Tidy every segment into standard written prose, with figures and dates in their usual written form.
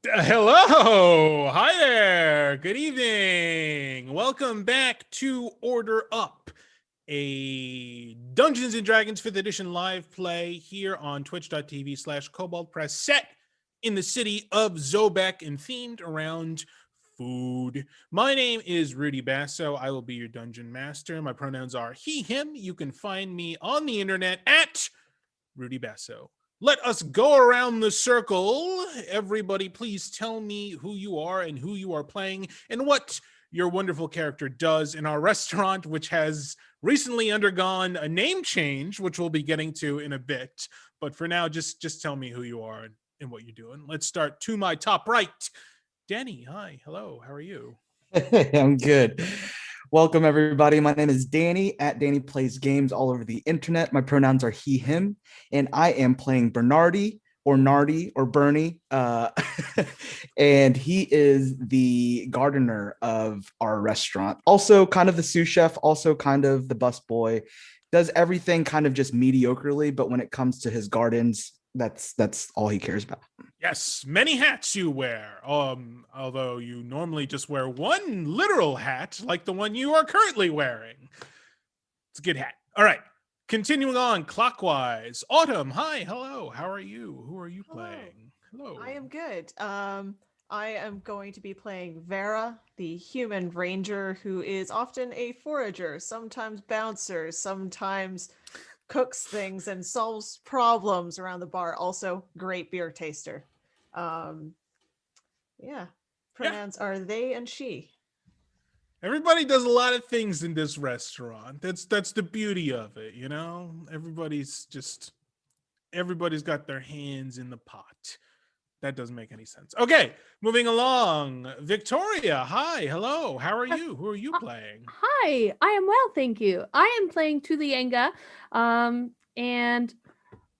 Hello. Hi there. Good evening. Welcome back to Order Up, a Dungeons and Dragons 5th edition live play here on twitch.tv/Kobold Press, set in the city of Zobeck and themed around food. My name is Rudy Basso. I will be your dungeon master. My pronouns are he, him. You can find me on the internet at Rudy Basso. Let us go around the circle. Everybody, please tell me who you are and who you are playing and what your wonderful character does in our restaurant, which has recently undergone a name change, which we'll be getting to in a bit. But for now, just tell me who you are and what you're doing. Let's start to my top right. Danny, hi, hello, how are you? I'm good. Welcome, everybody. My name is Danny at Danny Plays Games all over the internet. My pronouns are he, him, and I am playing Bernardi or Nardi or Bernie. And he is the gardener of our restaurant. Also, kind of the sous chef, also kind of the busboy. Does everything kind of just mediocrely, but when it comes to his gardens, that's all he cares about. Yes, many hats you wear. Although you normally just wear one literal hat, like the one you are currently wearing. It's a good hat. All right. Continuing on clockwise. Autumn, hi, hello. How are you? Who are you playing? Hello. I am good. I am going to be playing Vera, the human ranger who is often a forager, sometimes bouncer, sometimes cooks things and solves problems around the bar. Also, great beer taster. Um, yeah. Pronouns are they and she. Everybody does a lot of things in this restaurant. That's the beauty of it, you know? Everybody's got their hands in the pot. That doesn't make any sense. Okay, moving along. Victoria, hi, hello. How are you? Who are you playing? Hi, I am well, thank you. I am playing Tulienga, and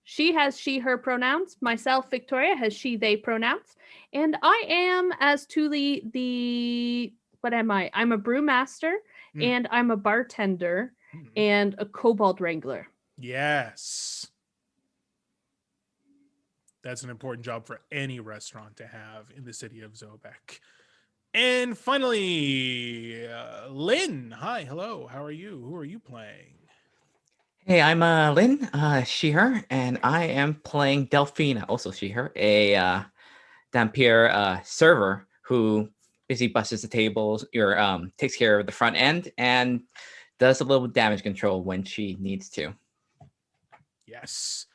she has she/her pronouns. Myself, Victoria, has she/they pronouns, and I am as Tuli the what am I? I'm a brewmaster, and I'm a bartender, and a kobold wrangler. Yes. That's an important job for any restaurant to have in the city of Zobeck. And finally, Lynn. Hi, hello. How are you? Who are you playing? Hey, I'm Lynn, she/her, and I am playing Delphina, also she/her, a Dampier server who basically busts the tables, takes care of the front end, and does a little damage control when she needs to. Yes.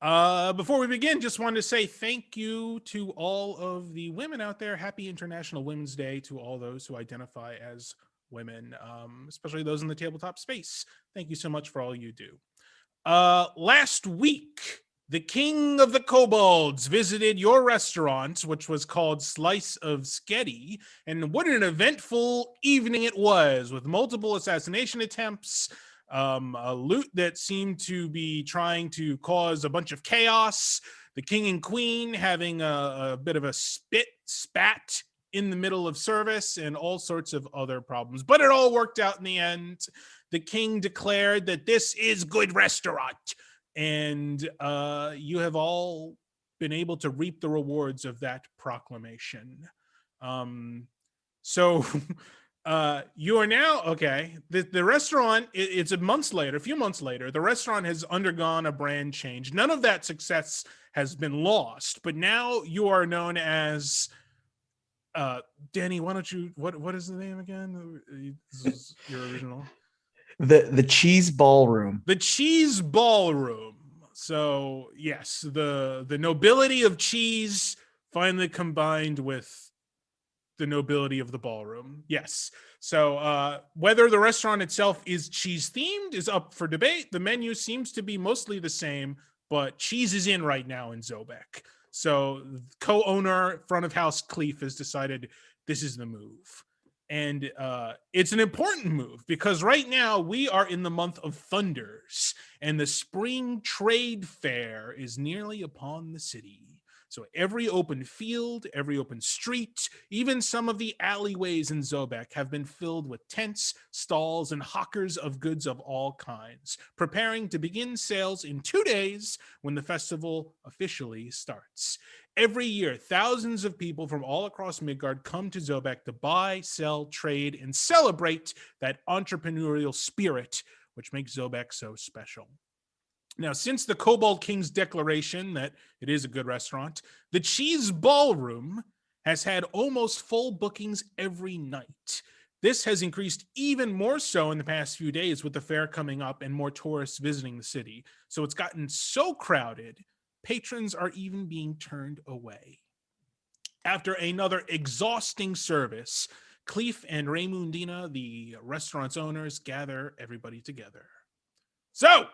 Before we begin, just wanted to say thank you to all of the women out there. Happy International Women's Day to all those who identify as women, especially those in the tabletop space. Thank you so much for all you do. Last week, the king of the kobolds visited your restaurant, which was called Slice of Sketty, and what an eventful evening it was, with multiple assassination attempts, a loot that seemed to be trying to cause a bunch of chaos, the king and queen having a bit of a spat in the middle of service, and all sorts of other problems. But it all worked out in the end. The king declared that this is good restaurant, and you have all been able to reap the rewards of that proclamation. So you are now, okay, the restaurant, it's a few months later, the restaurant has undergone a brand change. None of that success has been lost, but now you are known as, Danny, why don't you, what is the name again? This is your original. The Cheese Ballroom. The Cheese Ballroom. So yes, the nobility of cheese finally combined with the nobility of the ballroom. Yes. So whether the restaurant itself is cheese themed is up for debate. The menu seems to be mostly the same, but cheese is in right now in Zobeck. So co-owner, front of house Cleef has decided this is the move. And it's an important move because right now we are in the month of thunders and the spring trade fair is nearly upon the city. So every open field, every open street, even some of the alleyways in Zobeck have been filled with tents, stalls, and hawkers of goods of all kinds, preparing to begin sales in 2 days when the festival officially starts. Every year, thousands of people from all across Midgard come to Zobeck to buy, sell, trade, and celebrate that entrepreneurial spirit which makes Zobeck so special. Now, since the Kobold King's declaration that it is a good restaurant, the Cheese Ballroom has had almost full bookings every night. This has increased even more so in the past few days with the fair coming up and more tourists visiting the city. So it's gotten so crowded, patrons are even being turned away. After another exhausting service, Cleef and Raymundina, the restaurant's owners, gather everybody together. So,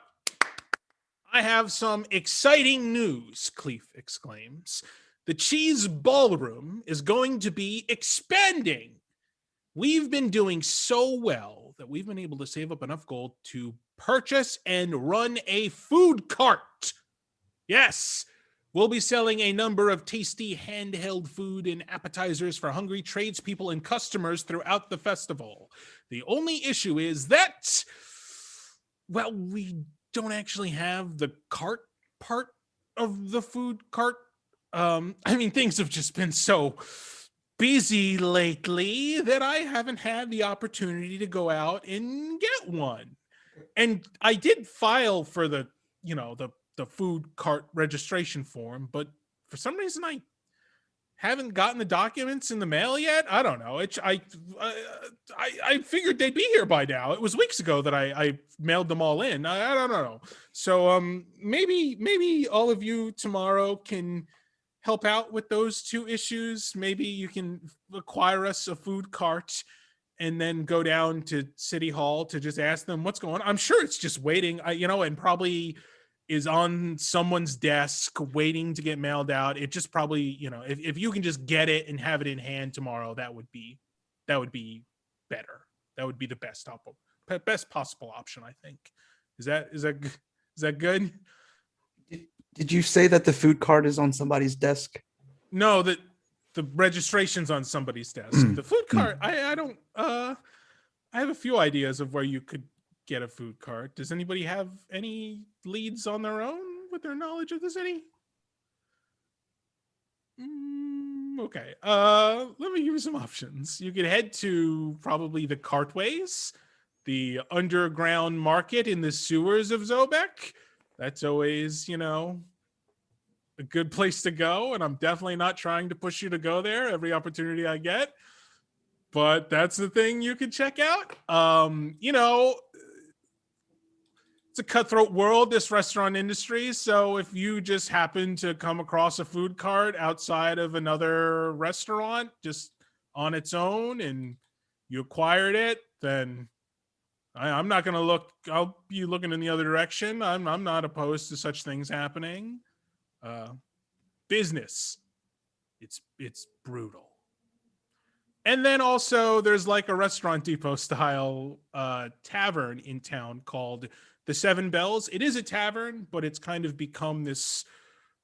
I have some exciting news, Cleef exclaims. The Cheese Ballroom is going to be expanding. We've been doing so well that we've been able to save up enough gold to purchase and run a food cart. Yes, we'll be selling a number of tasty handheld food and appetizers for hungry tradespeople and customers throughout the festival. The only issue is that, well, we don't actually have the cart part of the food cart. Things have just been so busy lately that I haven't had the opportunity to go out and get one. And I did file for the food cart registration form, but for some reason I haven't gotten the documents in the mail yet. I don't know. I figured they'd be here by now. It was weeks ago that I mailed them all in. I don't know. So maybe all of you tomorrow can help out with those two issues. Maybe you can acquire us a food cart and then go down to City Hall to just ask them what's going on. I'm sure it's just waiting, and probably is on someone's desk waiting to get mailed out. It just probably, if you can just get it and have it in hand tomorrow, that would be better. That would be the best possible option, I think. Is that good? Did you say that the food cart is on somebody's desk? No, the registration's on somebody's desk. The food cart, I don't I have a few ideas of where you could get a food cart. Does anybody have any leads on their own with their knowledge of the city? Okay. Let me give you some options. You could head to probably the Cartways, the underground market in the sewers of Zobeck. That's always, a good place to go. And I'm definitely not trying to push you to go there every opportunity I get. But that's the thing you can check out. It's a cutthroat world, this restaurant industry. So if you just happen to come across a food cart outside of another restaurant just on its own and you acquired it, then I'm not going to look. I'll be looking in the other direction. I'm not opposed to such things happening. Business. It's brutal. And then also there's like a Restaurant Depot style tavern in town called the Seven Bells. It is a tavern, but it's kind of become this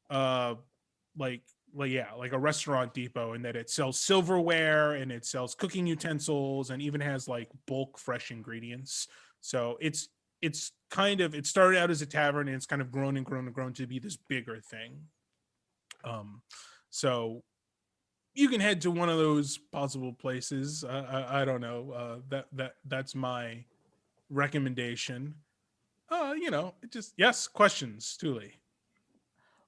like a Restaurant Depot in that it sells silverware and it sells cooking utensils and even has like bulk fresh ingredients. So it started out as a tavern and it's kind of grown and grown and grown to be this bigger thing. So you can head to one of those possible places. I don't know. That's my recommendation. Yes, questions, Thule.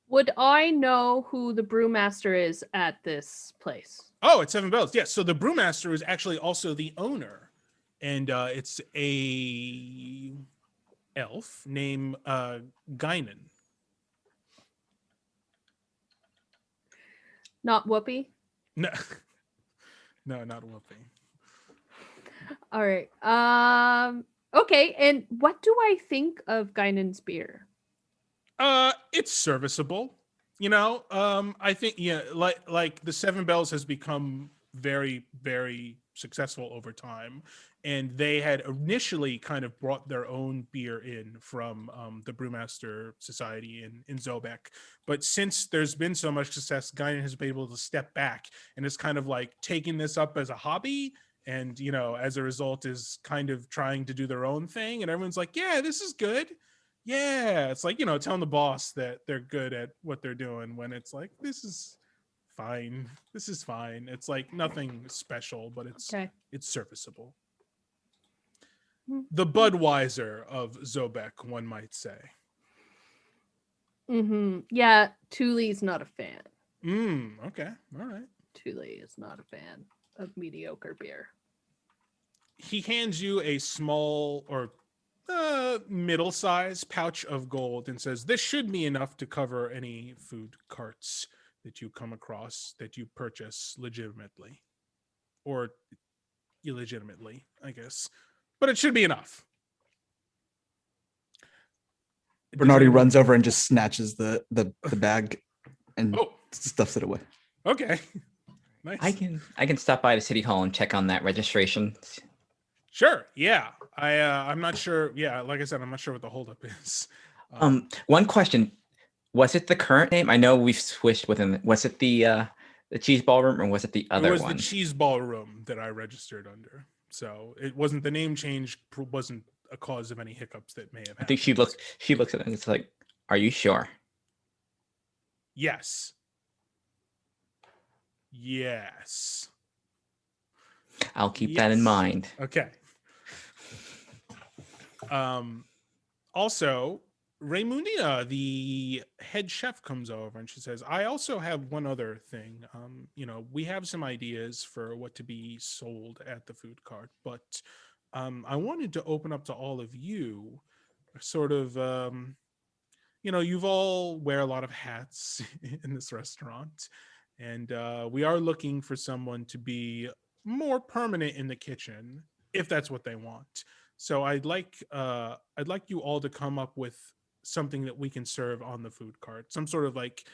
Would I know who the brewmaster is at this place? Oh, it's Seven Bells. Yes. So the brewmaster is actually also the owner, and it's a elf named Guinan. Not Whoopi? No, no, not Whoopi. All right. Okay, and what do I think of Guinan's beer? It's serviceable. I think like the Seven Bells has become very, very successful over time. And they had initially kind of brought their own beer in from the Brewmaster Society in Zobeck. But since there's been so much success, Guinan has been able to step back and is kind of like taking this up as a hobby. And, you know, as a result is kind of trying to do their own thing. And everyone's like, yeah, this is good. Yeah. It's like, you know, telling the boss that they're good at what they're doing when it's like, this is fine. This is fine. It's like nothing special, but it's serviceable. The Budweiser of Zobeck, one might say. Yeah, Thule's not a fan. Okay. All right. Thule is not a fan of mediocre beer. He hands you a small or middle-sized pouch of gold and says, this should be enough to cover any food carts that you come across that you purchase legitimately. Or illegitimately, I guess. But it should be enough. Bernardi runs over and just snatches the bag and stuffs it away. Okay. Nice. I can stop by the city hall and check on that registration. Sure. Yeah. I'm not sure. Yeah, like I said, I'm not sure what the holdup is. One question. Was it the current name? I know we've switched within. Was it the Cheese Ballroom or was it the other one? It was the Cheese Ballroom that I registered under. So it wasn't, the name change wasn't a cause of any hiccups that may have happened. I think she looks at it and it's like, are you sure? Yes. Yes. I'll keep that in mind. Okay. Also, Raymundia, the head chef, comes over and she says, I also have one other thing. You know, we have some ideas for what to be sold at the food cart, but I wanted to open up to all of you sort of, you know, you've all wear a lot of hats in this restaurant, and we are looking for someone to be more permanent in the kitchen if that's what they want. So I'd like you all to come up with something that we can serve on the food cart, some sort of like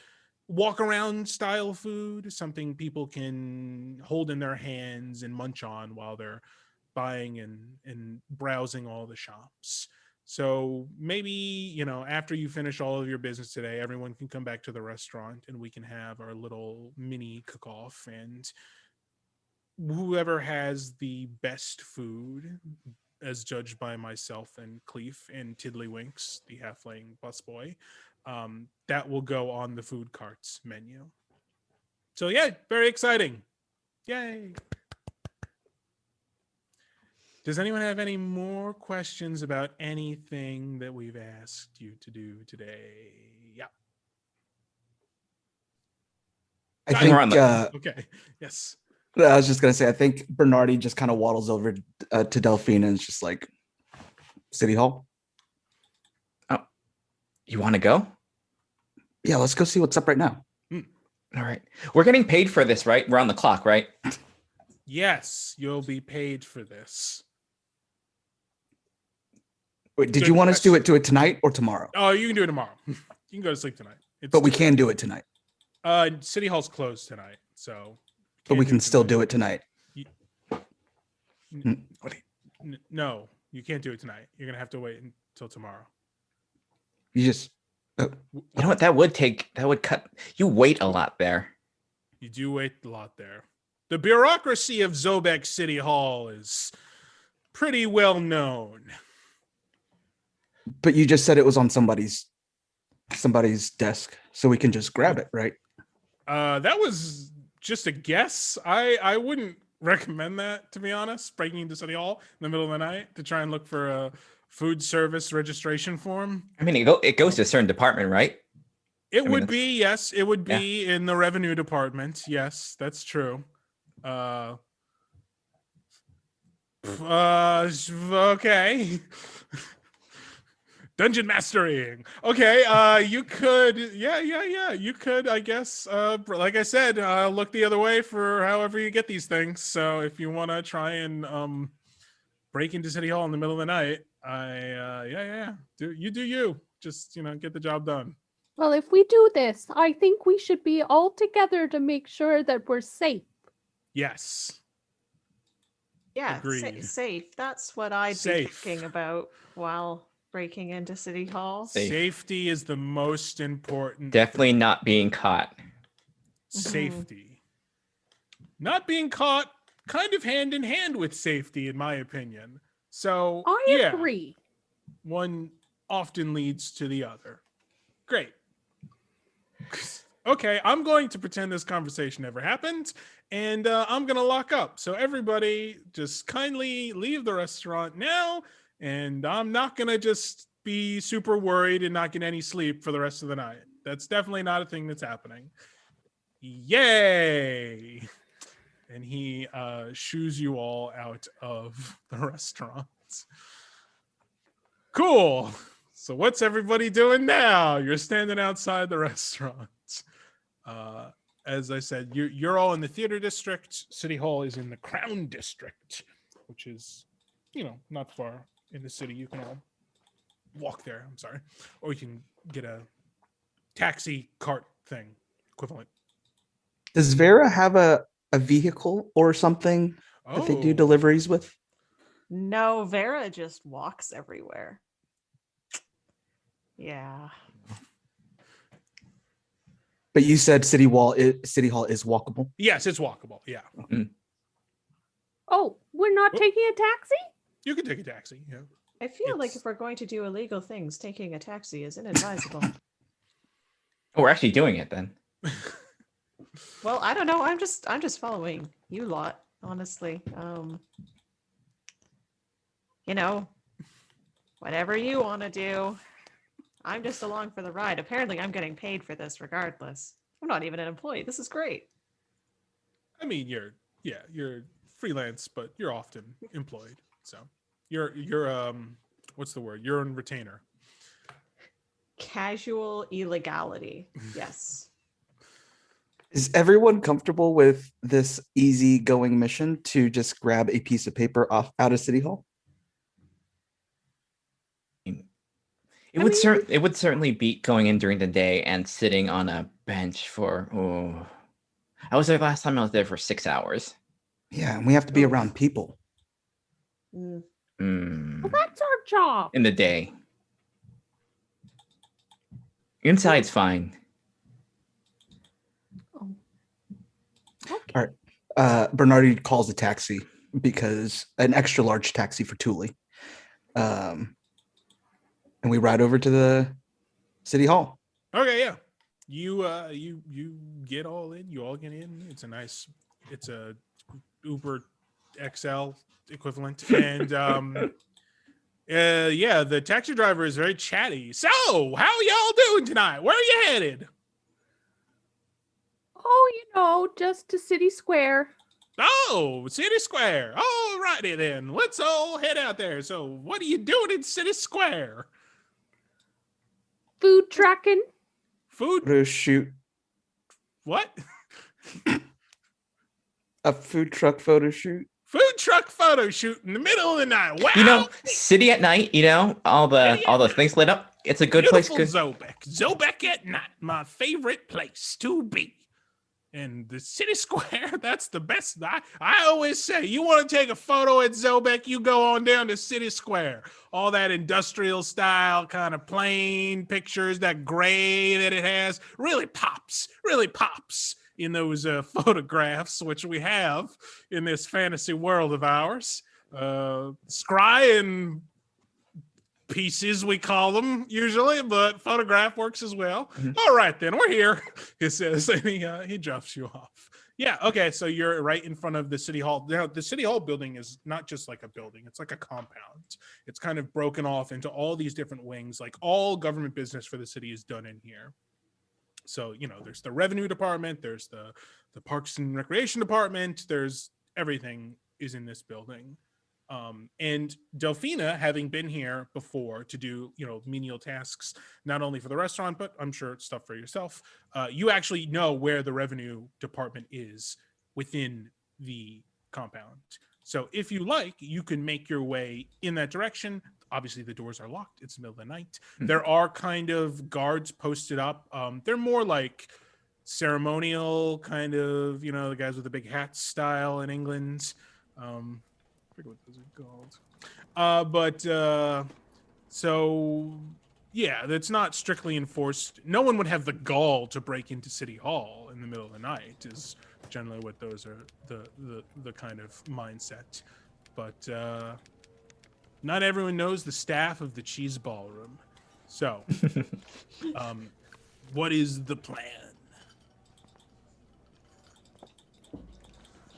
walk around style food, something people can hold in their hands and munch on while they're buying and browsing all the shops. So maybe, you know, after you finish all of your business today, everyone can come back to the restaurant and we can have our little mini cook-off, and whoever has the best food, as judged by myself and Cleef and Tiddlywinks, the halfling busboy, that will go on the food carts menu. So yeah, very exciting. Yay. Does anyone have any more questions about anything that we've asked you to do today? Yeah. I think, okay. Yes. I was just going to say, I think Bernardi just kind of waddles over to Delphine and is just like, City Hall? Oh, you want to go? Yeah, let's go see what's up right now. All right. We're getting paid for this, right? We're on the clock, right? Yes, you'll be paid for this. Wait, did you want us to do it tonight or tomorrow? Oh, you can do it tomorrow. You can go to sleep tonight. But we can do it tonight. City Hall's closed tonight, so. But we can still do it tonight. No, you can't do it tonight. You're gonna have to wait until tomorrow. You just. You know what? That would cut. You wait a lot there. You do wait a lot there. The bureaucracy of Zobeck City Hall is pretty well known. But you just said it was on somebody's desk, so we can just grab it, right? That was just a guess. I wouldn't recommend that, to be honest, breaking into City Hall in the middle of the night to try and look for a food service registration form. I mean, it goes to a certain department, right? It would be, yes. It would be in the revenue department. Yes, that's true. Okay. Dungeon mastering. Okay, you could, you could, I guess, like I said, look the other way for however you get these things. So if you want to try and break into City Hall in the middle of the night, do you. Just, get the job done. Well, if we do this, I think we should be all together to make sure that we're safe. Yes. Yeah, Agreed. safe. That's what I'd Safe. be thinking about while breaking into City Hall. Safe. Safety is the most important. Definitely thing. not being caught. Safety. Not being caught, kind of hand in hand with safety, in my opinion. So, I agree. one often leads to the other. Great. Okay, I'm going to pretend this conversation never happened, and I'm going to lock up. So everybody just kindly leave the restaurant now, and I'm not going to just be super worried and not get any sleep for the rest of the night. That's definitely not a thing that's happening. Yay! And he shoos you all out of the restaurant. Cool. So what's everybody doing now? You're standing outside the restaurant. As I said, you're all in the theater district. City Hall is in the Crown district, which is, not far in the city. You can all walk there. I'm sorry, or you can get a taxi cart thing equivalent. Does Vera have a vehicle or something that they do deliveries with? No, Vera just walks everywhere. Yeah. But you said City Hall is walkable. Yes, it's walkable. Yeah, Oh, we're not taking a taxi? you can take a taxi. Yeah. I feel like It's- if we're going to do illegal things, taking a taxi is inadvisable. Oh, we're actually doing it then. Well, I don't know. I'm just following you lot, honestly. Whatever you want to do. I'm just along for the ride. Apparently, I'm getting paid for this regardless. I'm not even an employee. This is great. I mean, you're freelance, but you're often employed. So you're what's the word? You're a retainer. Casual illegality. Yes. Is everyone comfortable with this easy-going mission to just grab a piece of paper out of City Hall? It would certainly beat going in during the day and sitting on a bench for. Oh, I was there last time. I was there for 6 hours. Yeah, and we have to be Oof. around people. Mm. Well, that's our job. In the day. Inside's fine. Okay. Bernardi calls a taxi because an extra large taxi for Thule. And we ride over to the City Hall. Okay, yeah. You get all in. You all get in. It's a Uber XL equivalent, and yeah, the taxi driver is very chatty. So, how y'all doing tonight? Where are you headed? Oh, just to City Square. Oh, City Square. All righty then. Let's all head out there. So, what are you doing in City Square? Food trucking. Food? Photo shoot. What? A food truck photo shoot. Food truck photo shoot in the middle of the night. Wow. City at night. All the things lit up. It's a good place. Beautiful Zobeck. Zobeck at night. My favorite place to be. And the City Square, that's the best. I always say, you want to take a photo at Zobeck, you go on down to City Square. All that industrial style kind of plain pictures, that gray that it has, really pops in those photographs, which we have in this fantasy world of ours. Scry and pieces, we call them usually, but photograph works as well. Mm-hmm. All right, then we're here, he says, and he drops you off. Yeah, okay, so you're right in front of the City Hall. Now, the City Hall building is not just like a building, it's like a compound. It's kind of broken off into all these different wings. Like all government business for the city is done in here. So, there's the revenue department, there's the parks and recreation department, there's everything is in this building. And Delphina, having been here before to do, menial tasks, not only for the restaurant, but I'm sure it's stuff for yourself. You actually know where the revenue department is within the compound. So if you like, you can make your way in that direction. Obviously, the doors are locked. It's the middle of the night. Mm-hmm. There are kind of guards posted up. They're more like ceremonial kind of, the guys with the big hats style in England. forget what those are called. So yeah, that's not strictly enforced. No one would have the gall to break into City Hall in the middle of the night. Is generally what those are the kind of mindset. But not everyone knows the staff of the Cheese Ballroom. So, what is the plan?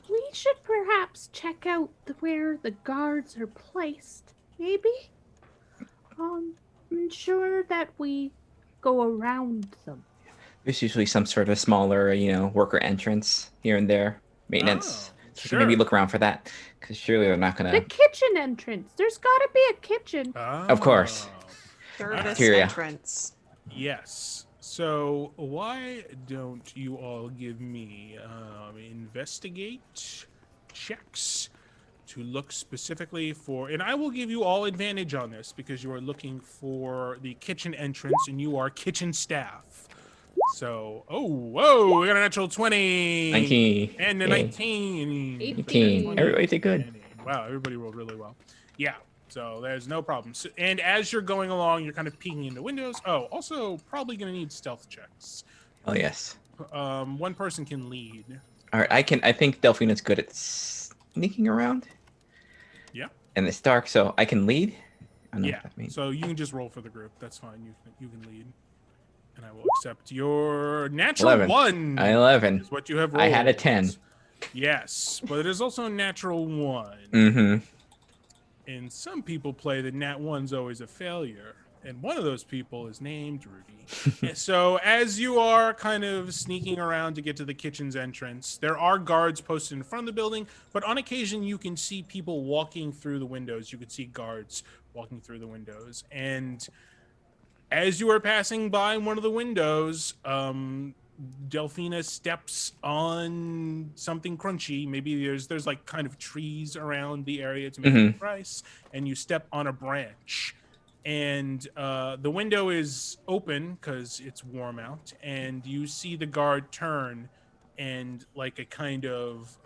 We should perhaps check out where the guards are placed. Maybe? Ensure that we go around them. There's usually some sort of smaller, worker entrance here and there, maintenance. So Sure. maybe look around for that, because surely they're not gonna. The kitchen entrance. There's got to be a kitchen. Of course. Service Cafeteria. entrance. Yes. So why don't you all give me investigate checks to look specifically for, and I will give you all advantage on this because you are looking for the kitchen entrance and you are kitchen staff. So, whoa, we got a natural 20. 19. And a Yay. 19. 18. Everybody did good. Wow, everybody rolled really well. Yeah, so there's no problem. So, and as you're going along, you're kind of peeking into windows. Oh, also probably going to need stealth checks. Oh yes. One person can lead. All right, I think Delphina's good at sneaking around. Yeah. And it's dark, so I can lead. I don't know Yeah, what that means. so you can just roll for the group. That's fine. You can lead. And I will accept your natural 11. 1. 11. Is what you have rolled. I had a 10. Yes, but it is also a natural 1. Mm-hmm. And some people play that nat 1's always a failure. And one of those people is named Rudy. And so as you are kind of sneaking around to get to the kitchen's entrance, there are guards posted in front of the building, but on occasion you can see people walking through the windows. You can see guards walking through the windows. And as you are passing by one of the windows, Delphina steps on something crunchy. Maybe there's like kind of trees around the area to make it nice, and you step on a branch. And the window is open because it's warm out, and you see the guard turn, and like a kind of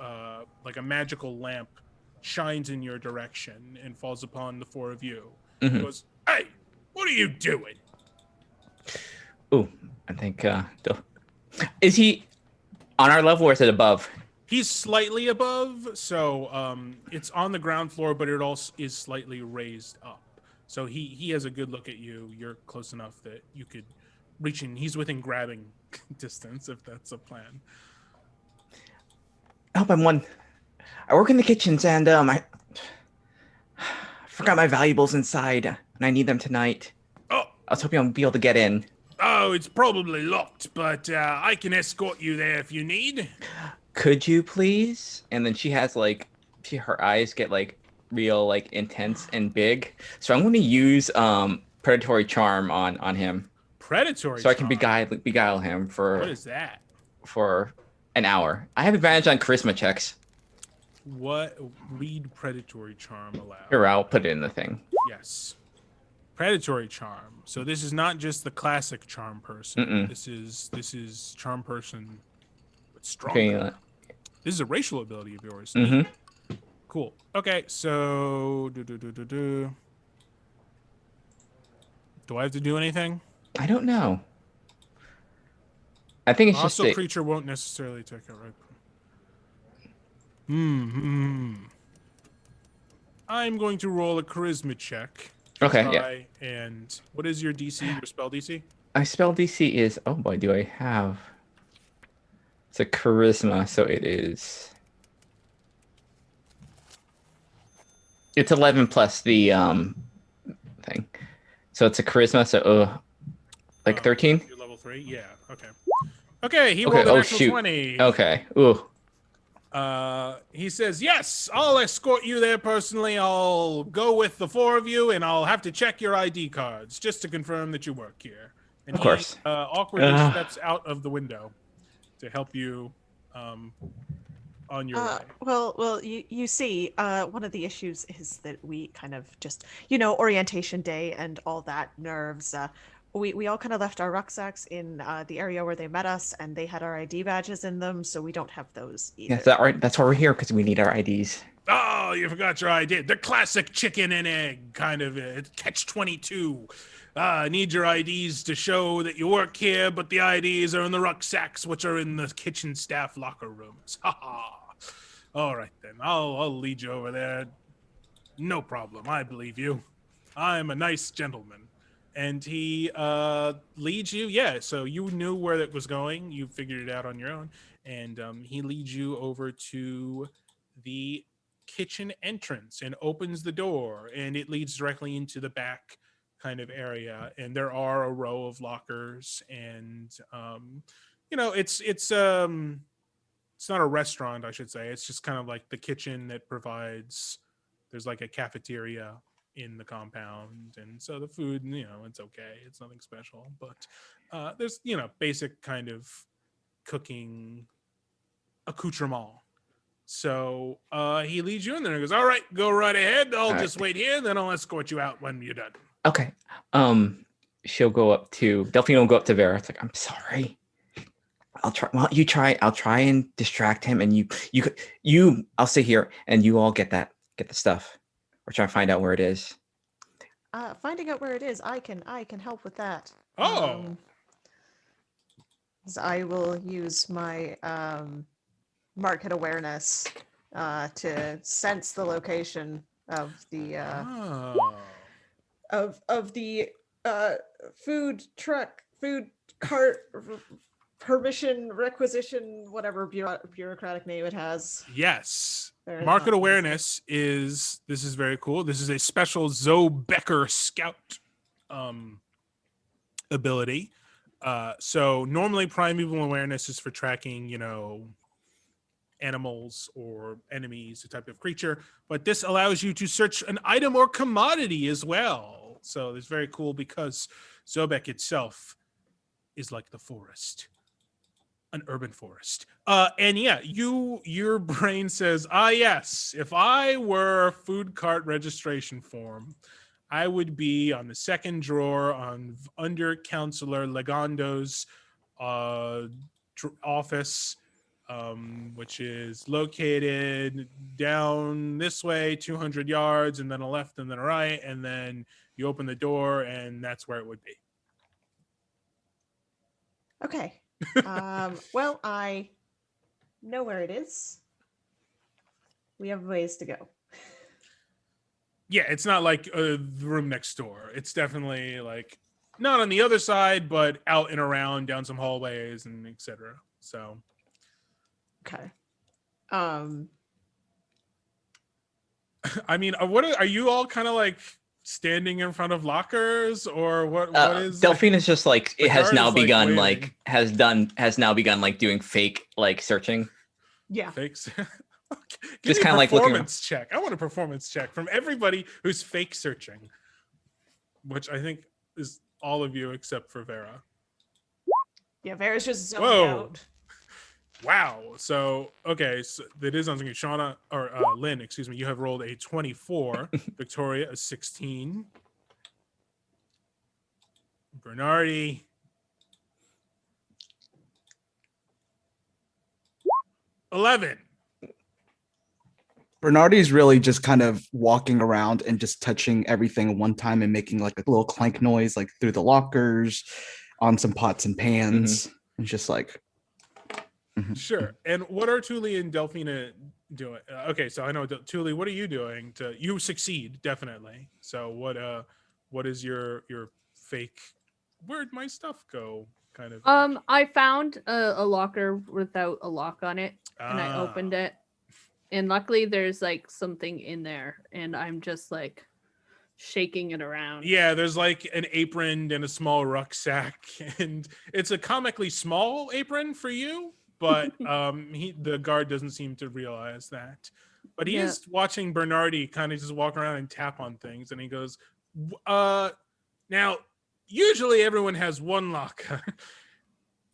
like a magical lamp shines in your direction and falls upon the four of you. He goes, "Hey, what are you doing?" Ooh, I think. Is he on our level or is it above? He's slightly above, so it's on the ground floor, but it also is slightly raised up. So he has a good look at you. You're close enough that you could reach in. He's within grabbing distance, if that's a plan. I hope I'm one. I work in the kitchens and I forgot my valuables inside and I need them tonight. Oh, I was hoping I'll be able to get in. oh, it's probably locked, but I can escort you there if you need. Could you please? And then she has like, her eyes get like real like intense and big. So I'm going to use predatory charm on him. Predatory. So I can charm. beguile him What is that? for an hour. I have advantage on charisma checks. What read predatory charm aloud? Here, I'll put it in the thing. Yes. Predatory charm. So this is not just the classic charm person. Mm-mm. This is charm person, but stronger. Okay, This is a racial ability of yours. mhm. Cool. Okay, so do I have to do anything? I don't know. I think it's just Hostile a, creature won't necessarily take it, right? I'm going to roll a charisma check. Okay, yeah. Try, and what is your DC? Your spell DC? My spell DC is, oh boy, do I have? It's a charisma, so it is. It's 11 plus the thing, so it's a charisma. So like 13. You're level 3. Yeah. Okay. Okay. He Okay, rolled an oh, actual shoot. 20. Okay. Ooh. He says, "Yes, I'll escort you there personally. I'll go with the four of you, and I'll have to check your ID cards just to confirm that you work here." And Of course. he awkwardly steps out of the window to help you on your way. Well, you see, one of the issues is that we kind of just, orientation day and all that nerves. We all kind of left our rucksacks in the area where they met us, and they had our ID badges in them, so we don't have those either. Yeah, that's why we're here, because we need our IDs. Oh, you forgot your ID. The classic chicken and egg kind of catch-22. Need your IDs to show that you work here, but the IDs are in the rucksacks, which are in the kitchen staff locker rooms. Ha ha. All right then, I'll lead you over there. No problem. I believe you. I'm a nice gentleman. And he leads you. Yeah, so you knew where it was going. You figured it out on your own. And he leads you over to the kitchen entrance and opens the door. And it leads directly into the back kind of area. And there are a row of lockers. And, it's not a restaurant, I should say. It's just kind of like the kitchen that provides, there's like a cafeteria in the compound, and so the food, it's okay, it's nothing special, but there's basic kind of cooking accoutrement. So he leads you in there and goes, all right, go right ahead, I'll just wait here, then I'll escort you out when you're done. Okay. She'll go up to Delphine will go up to Vera. It's like, I'm sorry. I'll try. Well, you try. I'll try and distract him, and you. I'll stay here, and you all get the stuff. Or try to find out where it is. Finding out where it is, I can help with that. Oh. So I will use my market awareness to sense the location of the of the food cart permission requisition, whatever bureaucratic name it has. Yes. Very Market not awareness this is very cool. This is a special Zobeck scout ability. So normally primeval awareness is for tracking, animals or enemies, a type of creature, but this allows you to search an item or commodity as well. So it's very cool because Zobeck itself is like the forest. An urban forest. And yeah, your brain says, yes, if I were a food cart registration form, I would be on the second drawer under Counselor Legando's office, which is located down this way 200 yards, and then a left and then a right, and then you open the door and that's where it would be. Okay. Well, I know where it is. We have ways to go. Yeah, it's not like the room next door. It's definitely like not on the other side, but out and around, down some hallways and etc. So, okay. I mean, what are you all kind of like standing in front of lockers, or what is Delphine is just like it has now begun waiting. has now begun like doing fake like searching. Yeah. Fakes? Just kind of like looking performance check. I want a performance check from everybody who's fake searching, which I think is all of you except for Vera. Yeah, Vera's just zoned Whoa. out. Wow. So, okay. So that is on something. Shauna, or Lynn, excuse me, you have rolled a 24. Victoria, a 16. Bernardi. 11. Bernardi's really just kind of walking around and just touching everything at one time and making like a little clank noise, like through the lockers, on some pots and pans. And just like, Sure. And what are Thule and Delphina doing? Okay, so I know Thule. What are you doing to? You succeed definitely. So what is your fake? Where'd my stuff go? Kind of. I found a locker without a lock on it, and I Ah. opened it, and luckily there's like something in there, and I'm just like shaking it around. Yeah, there's like an apron and a small rucksack, and it's a comically small apron for you, but the guard doesn't seem to realize that. But he is watching Bernardi kind of just walk around and tap on things, and he goes, now usually everyone has one locker.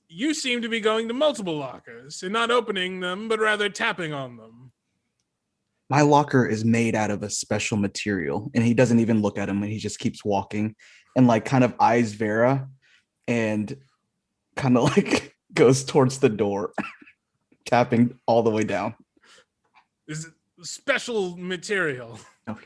You seem to be going to multiple lockers and not opening them, but rather tapping on them. my locker is made out of a special material, and he doesn't even look at him, and he just keeps walking and like kind of eyes Vera and kind of like goes towards the door, tapping all the way down. special material. No,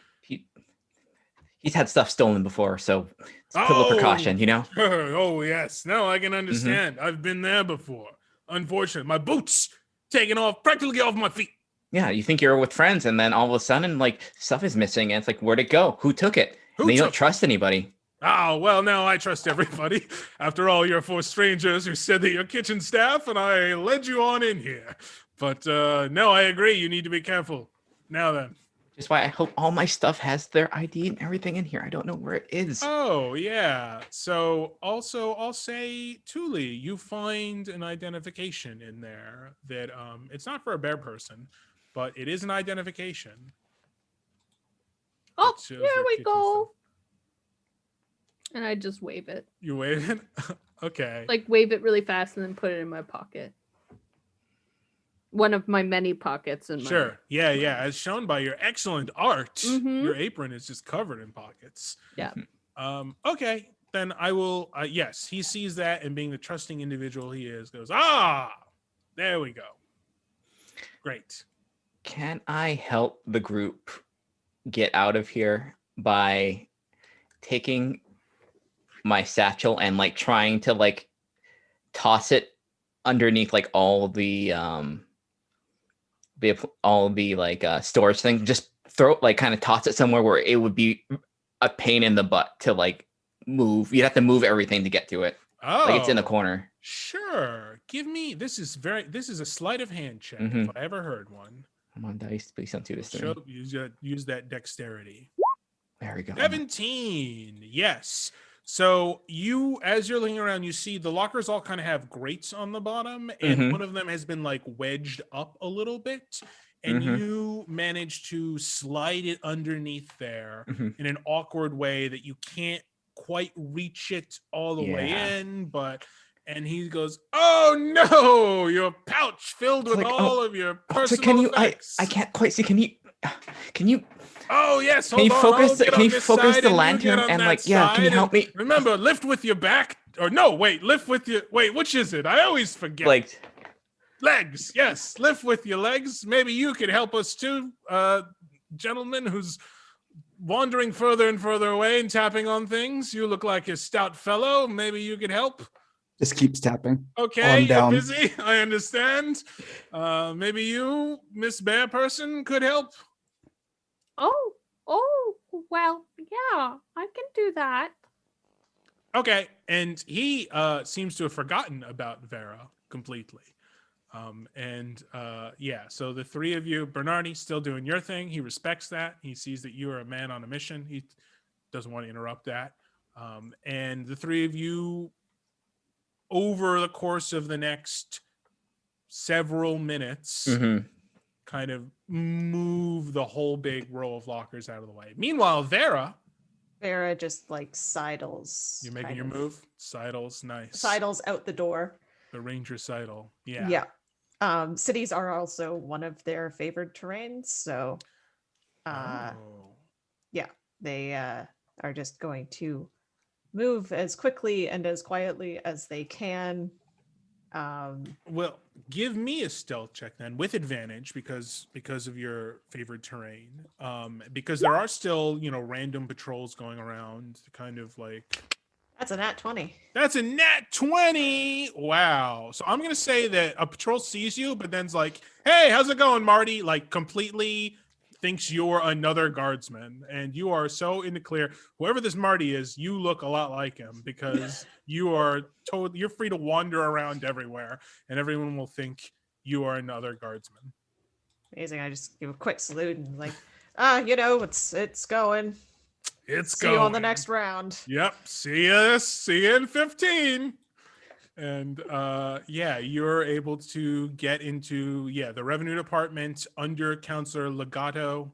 he's had stuff stolen before, so it's a little precaution, you know? Sure. Oh, yes. No, I can understand. I've been there before. Unfortunate. My boots taken off, practically off my feet. Yeah, you think you're with friends, and then all of a sudden, like, stuff is missing, and it's like, where'd it go? Who took it? Who And then you don't took it? trust anybody. Oh, well, now I trust everybody. After all, you're four strangers who said that you're kitchen staff, and I led you on in here. But no, I agree. You need to be careful. Now then. Which is why I hope all my stuff has their ID and everything in here. I don't know where it is. Oh, yeah. So also, I'll say, Thule, you find an identification in there that it's not for a bear person, but it is an identification. Oh, It shows here their we kitchen go. stuff. And I just wave it. You wave it? Okay. Like wave it really fast and then put it in my pocket. One of my many pockets in my Sure. Yeah, yeah. As shown by your excellent art, Mhm. your apron is just covered in pockets. Yeah. Okay. Then I will. Yes, he sees that, and being the trusting individual he is, goes, ah, there we go. Great. Can I help the group get out of here by taking my satchel and like trying to like toss it underneath like all the like storage thing? Just throw it, like kind of toss it somewhere where it would be a pain in the butt to like move. You'd have to move everything to get to it. Oh, Like it's in a corner. Sure. Give me. This is a sleight of hand check Mhm. if I ever heard one. Come on, dice. Please don't do this to me. Use that dexterity. There we go. 17. Yes. So as you're looking around, you see the lockers all kind of have grates on the bottom, and Mhm. one of them has been like wedged up a little bit, and Mhm. you manage to slide it underneath there Mhm. in an awkward way that you can't quite reach it all the way Yeah. in, and he goes, "Oh no, your pouch filled with Like, all of your So personal can you? effects." I can't quite see. Can you? Oh yes, Can you hold on. I'll focus? get Can on you this focus side the and you lantern get on and that like yeah? Can you side, help and me? remember, lift with your back. Or no, wait, lift with your which is it? I always forget. Like Legs. Yes, lift with your legs. Maybe you could help us too, gentleman who's wandering further and further away and tapping on things. You look like a stout fellow. Maybe you could help. Just keeps tapping. Okay, I'm you're down. busy. I understand. Maybe you, Miss Bear Person, could help. Oh, well, yeah, I can do that. Okay, and he seems to have forgotten about Vera completely. Yeah, so the three of you, Bernardi, still doing your thing. He respects that. He sees that you are a man on a mission. He doesn't want to interrupt that. And the three of you, over the course of the next several minutes, mhm. kind of move the whole big row of lockers out of the way. Meanwhile, Vera, just like sidles. you're making kind your of move. Sidles, nice. Sidles out the door. The Ranger Sidle. Yeah. Yeah. Cities are also one of their favored terrains, so Oh. yeah, they are just going to move as quickly and as quietly as they can. Well, give me a stealth check then with advantage because of your favored terrain. Because there are still, random patrols going around, kind of like. That's a nat 20. That's a nat 20. Wow. So I'm gonna say that a patrol sees you, but then's like, "Hey, how's it going, Marty?" Like completely thinks you're another guardsman, and you are so in the clear. Whoever this Marty is, you look a lot like him because you're free to wander around everywhere, and everyone will think you are another guardsman. Amazing. I just give a quick salute and like, it's going. It's See you on the next round. Yep. See you in 15. And you're able to get into the revenue department under Counselor Legando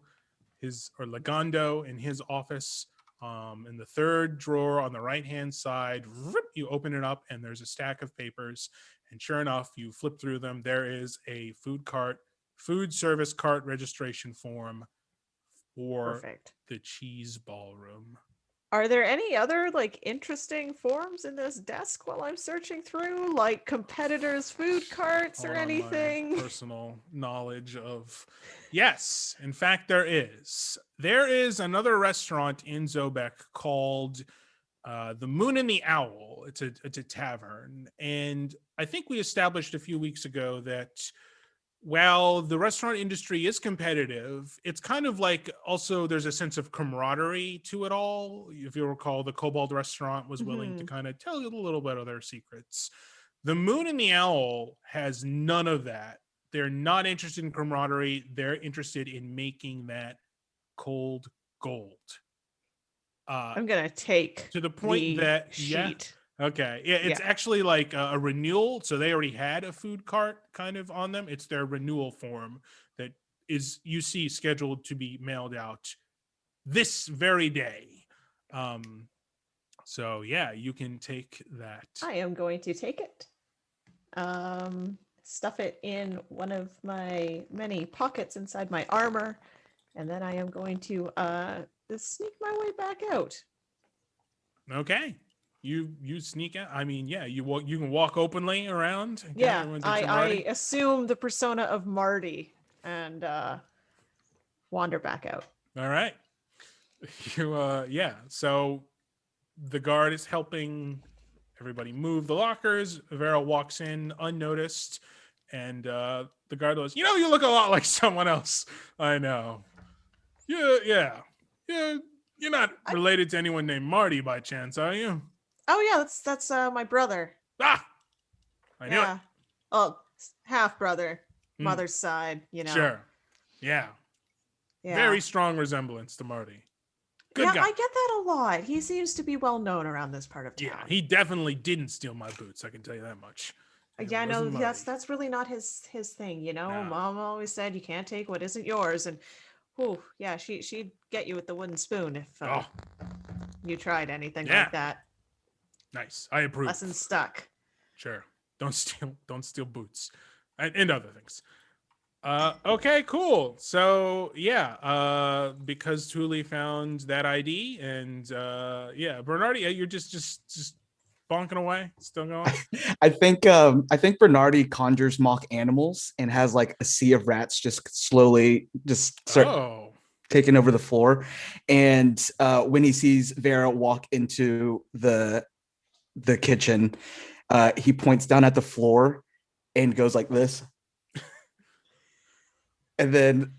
in his office. In the third drawer on the right hand side, you open it up and there's a stack of papers. And sure enough, you flip through them. There is a food service cart registration form for Perfect. the Cheese Ballroom. Are there any other like interesting forms in this desk while I'm searching through, like competitors' food carts or Hold on, my anything? personal knowledge of. Yes, in fact, there is. There is another restaurant in Zobeck called the Moon and the Owl. It's a tavern, and I think we established a few weeks ago that while the restaurant industry is competitive, it's kind of like also there's a sense of camaraderie to it all. If you recall, the Kobold restaurant was willing to kind of tell you a little bit of their secrets. The Moon and the Owl has none of that. They're not interested in camaraderie. They're interested in making that cold gold. I'm gonna take To the point the that sheet. okay, yeah, it's actually like a renewal. So they already had a food cart kind of on them. It's their renewal form that is you see scheduled to be mailed out this very day. So yeah, you can take that. I am going to take it. Stuff it in one of my many pockets inside my armor, and then I am going to sneak my way back out. Okay. You sneak out. I mean, yeah, you can walk openly around. Okay, Yeah, everyone thinks you're Marty. I assume the persona of Marty and wander back out. All right. You yeah. So the guard is helping everybody move the lockers. Vera walks in unnoticed, and the guard goes, "You know, you look a lot like someone else I know. Yeah. You're not related to anyone named Marty by chance, are you?" Oh yeah, that's my brother. Ah, I knew it. Oh, half brother, mother's side. You know. Sure. Yeah. Very strong resemblance to Marty. Good guy. I get that a lot. He seems to be well known around this part of town. Yeah, he definitely didn't steal my boots. I can tell you that much. Yeah, no, that's really not his thing. You know, No. Mom always said you can't take what isn't yours, and yeah, she'd get you with the wooden spoon if you tried anything like that. Nice. I approve. Lesson stuck. Sure. Don't steal boots. And other things. Okay, cool. So yeah, because Thule found that ID, and yeah, Bernardi, you're just bonking away, still going. I think Bernardi conjures mock animals and has like a sea of rats just slowly just start taking over the floor. And when he sees Vera walk into the kitchen, he points down at the floor and goes like this. And then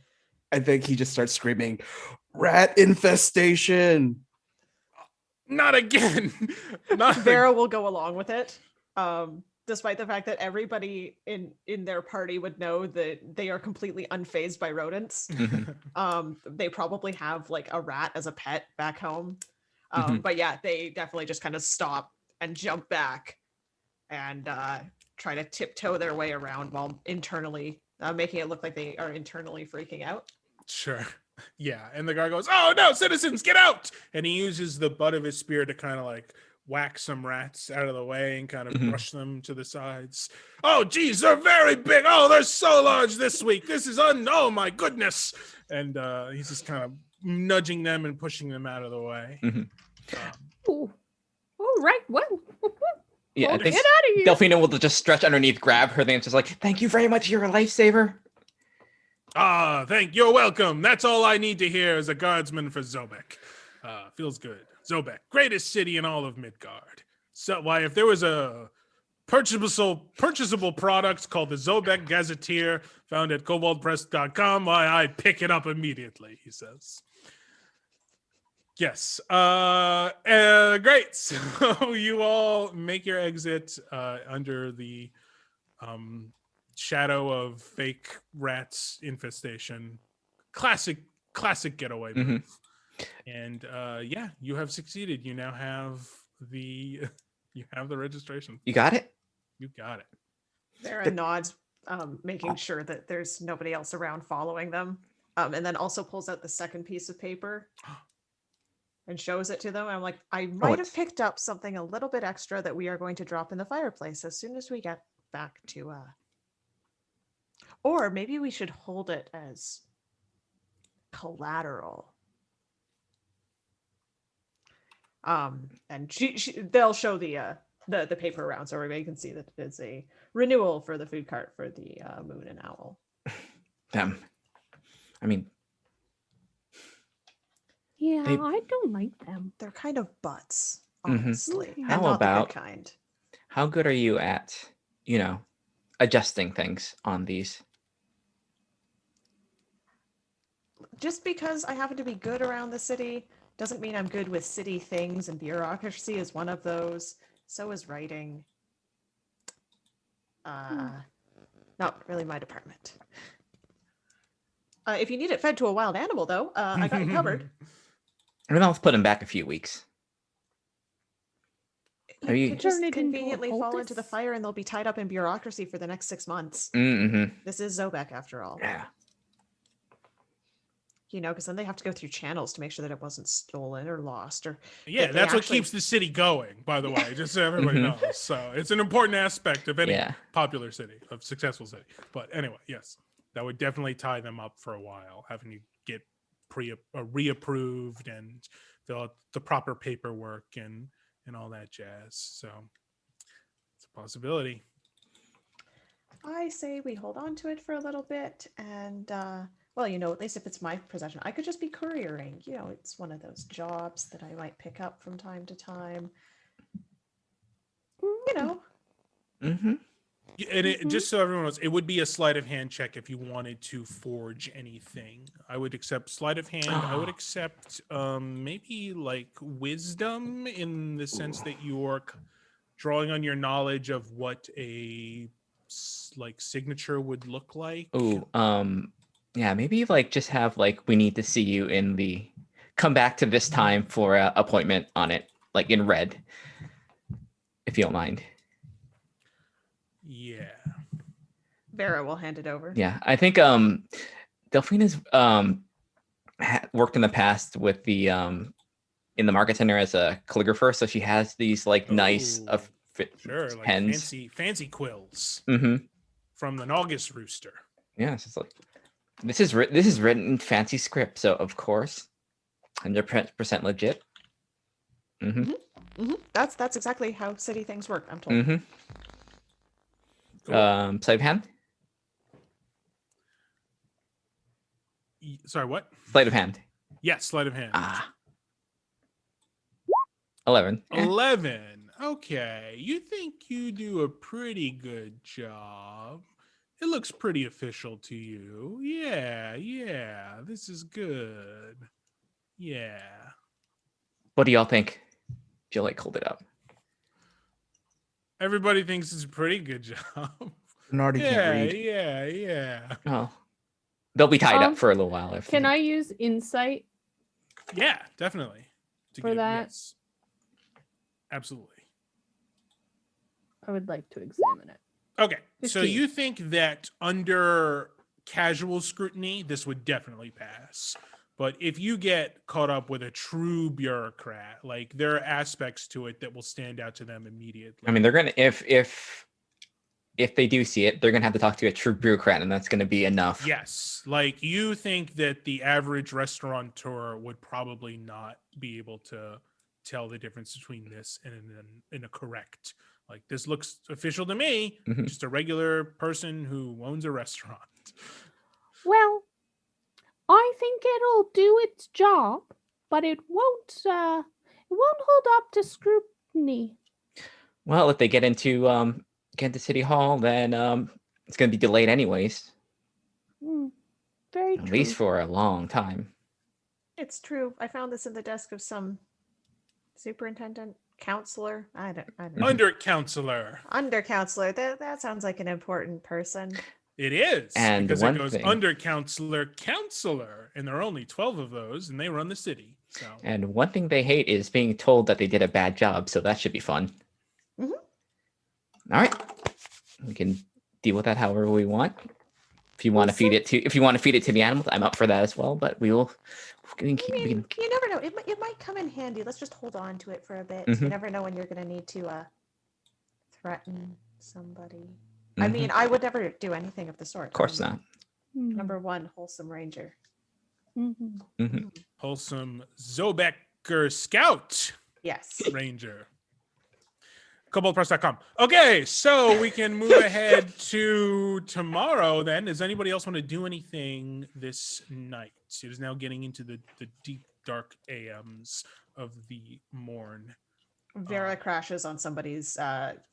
I think he just starts screaming, "Rat infestation!" Not again. Vera will go along with it, despite the fact that everybody in their party would know that they are completely unfazed by rodents. They probably have like a rat as a pet back home. But yeah, they definitely just kind of stop and jump back and try to tiptoe their way around while internally making it look like they are internally freaking out. Sure. Yeah. And the guy goes, "Oh no, citizens, get out!" And he uses the butt of his spear to kind of like whack some rats out of the way and kind of brush them to the sides. "Oh, geez, they're very big. Oh, they're so large this week. This is oh my goodness." And he's just kind of nudging them and pushing them out of the way. All right. Well. Yeah, I think get out of here. Delphina will just stretch underneath, grab her thing, and just like, "Thank you very much. You're a lifesaver." You're welcome. That's all I need to hear as a guardsman for Zobeck. Feels good. Zobeck, greatest city in all of Midgard. So why, if there was a purchasable product called the Zobeck Gazetteer found at koboldpress.com, why, I'd pick it up immediately, he says. Yes. Great. So you all make your exit under the shadow of fake rats infestation. Classic getaway move. And yeah, you have succeeded. You now have the registration. You got it? You got it. Vera nods, making sure that there's nobody else around following them. And then also pulls out the second piece of paper and shows it to them. I'm like, I might have picked up something a little bit extra that we are going to drop in the fireplace as soon as we get back to or maybe we should hold it as collateral. And they'll show the paper around so everybody can see that it's a renewal for the food cart for the Moon and Owl. I mean, Yeah, They- I don't like them. They're kind of butts, Mhm. honestly, Mhm. and How not the about- good kind. how good are you at, adjusting things on these? Just because I happen to be good around the city doesn't mean I'm good with city things, and bureaucracy is one of those. So is writing. Not really my department. If you need it fed to a wild animal, though, I got you covered. And I'll put them back a few weeks. Have You you- could just Turn it into a conveniently fall into the poultice? fire, and they'll be tied up in bureaucracy for the next 6 months. Mm-hmm. This is Zobeck, after all. Yeah. Because then they have to go through channels to make sure that it wasn't stolen or lost, or Yeah, they that's what actually- keeps the city going, by the way, just so everybody Mhm. knows. So it's an important aspect of any Yeah. popular city, of successful city. But anyway, yes, that would definitely tie them up for a while, having to get reapproved and fill out the proper paperwork and all that jazz. So it's a possibility. I say we hold on to it for a little bit, and well, at least if it's my possession, I could just be couriering. It's one of those jobs that I might pick up from time to time. Mm-hmm. And just so everyone knows, it would be a sleight of hand check if you wanted to forge anything. I would accept sleight of hand. I would accept maybe like wisdom, in the sense that you're drawing on your knowledge of what a signature would look like. Oh, yeah, maybe just have we need to see you in the come back to this time for a appointment on it, in red, if you don't mind. Yeah. Vera will hand it over. Yeah, I think Delphina's worked in the past with the in the market center as a calligrapher, so she has these nice Ooh, Sure, like pens. fancy quills Mm-hmm. from the August Rooster. Yeah, it's just this is written in fancy script, so of course, 100% legit. Mm-hmm. That's exactly how city things work, I'm told. Mm-hmm. Cool. Sleight of hand. Sorry, what? Sleight of hand. Yes, sleight of hand. 11. 11. Okay. You think you do a pretty good job. It looks pretty official to you. Yeah. This is good. Yeah. What do y'all think? Jill hold it up. Everybody thinks it's a pretty good job. Bernardi can't read. Yeah. Oh, they'll be tied Um, up for a little while. Can I use insight? Yeah, definitely. For that? Yes. Absolutely. I would like to examine it. Okay, so 15. you think that under casual scrutiny, this would definitely pass. But if you get caught up with a true bureaucrat, there are aspects to it that will stand out to them immediately. I mean, they're gonna if they do see it, they're gonna have to talk to a true bureaucrat, and that's gonna be enough. Yes, you think that the average restaurateur would probably not be able to tell the difference between this and a correct. This looks official to me, Mhm. just a regular person who owns a restaurant. Well, I think it'll do its job, but it won't hold up to scrutiny. Well, if they get into City Hall, then it's gonna be delayed anyways, Very at true. least for a long time. It's true. I found this in the desk of some superintendent, counselor. I don't know. Under counselor. Under counselor. That sounds like an important person. It is. And because one it goes thing- under counselor, and there are only 12 of those, and they run the city. So And one thing they hate is being told that they did a bad job, so that should be fun. Mhm. All right, we can deal with that however we want. If you want to feed it to the animals, I'm up for that as well. But we will. We can I mean, keep, you never know. It might come in handy. Let's just hold on to it for a bit. Mhm. You never know when you're going to need to threaten somebody. I Mhm. mean, I would never do anything of the sort. Of course not. Number one, wholesome ranger. Mhm. Mhm. wholesome Zobecker Scout. Yes. Ranger. Koboldpress.com. Okay, so we can move ahead to tomorrow then. Does anybody else want to do anything this night? It is now getting into the deep, dark AMs of the morn. Vera crashes on somebody's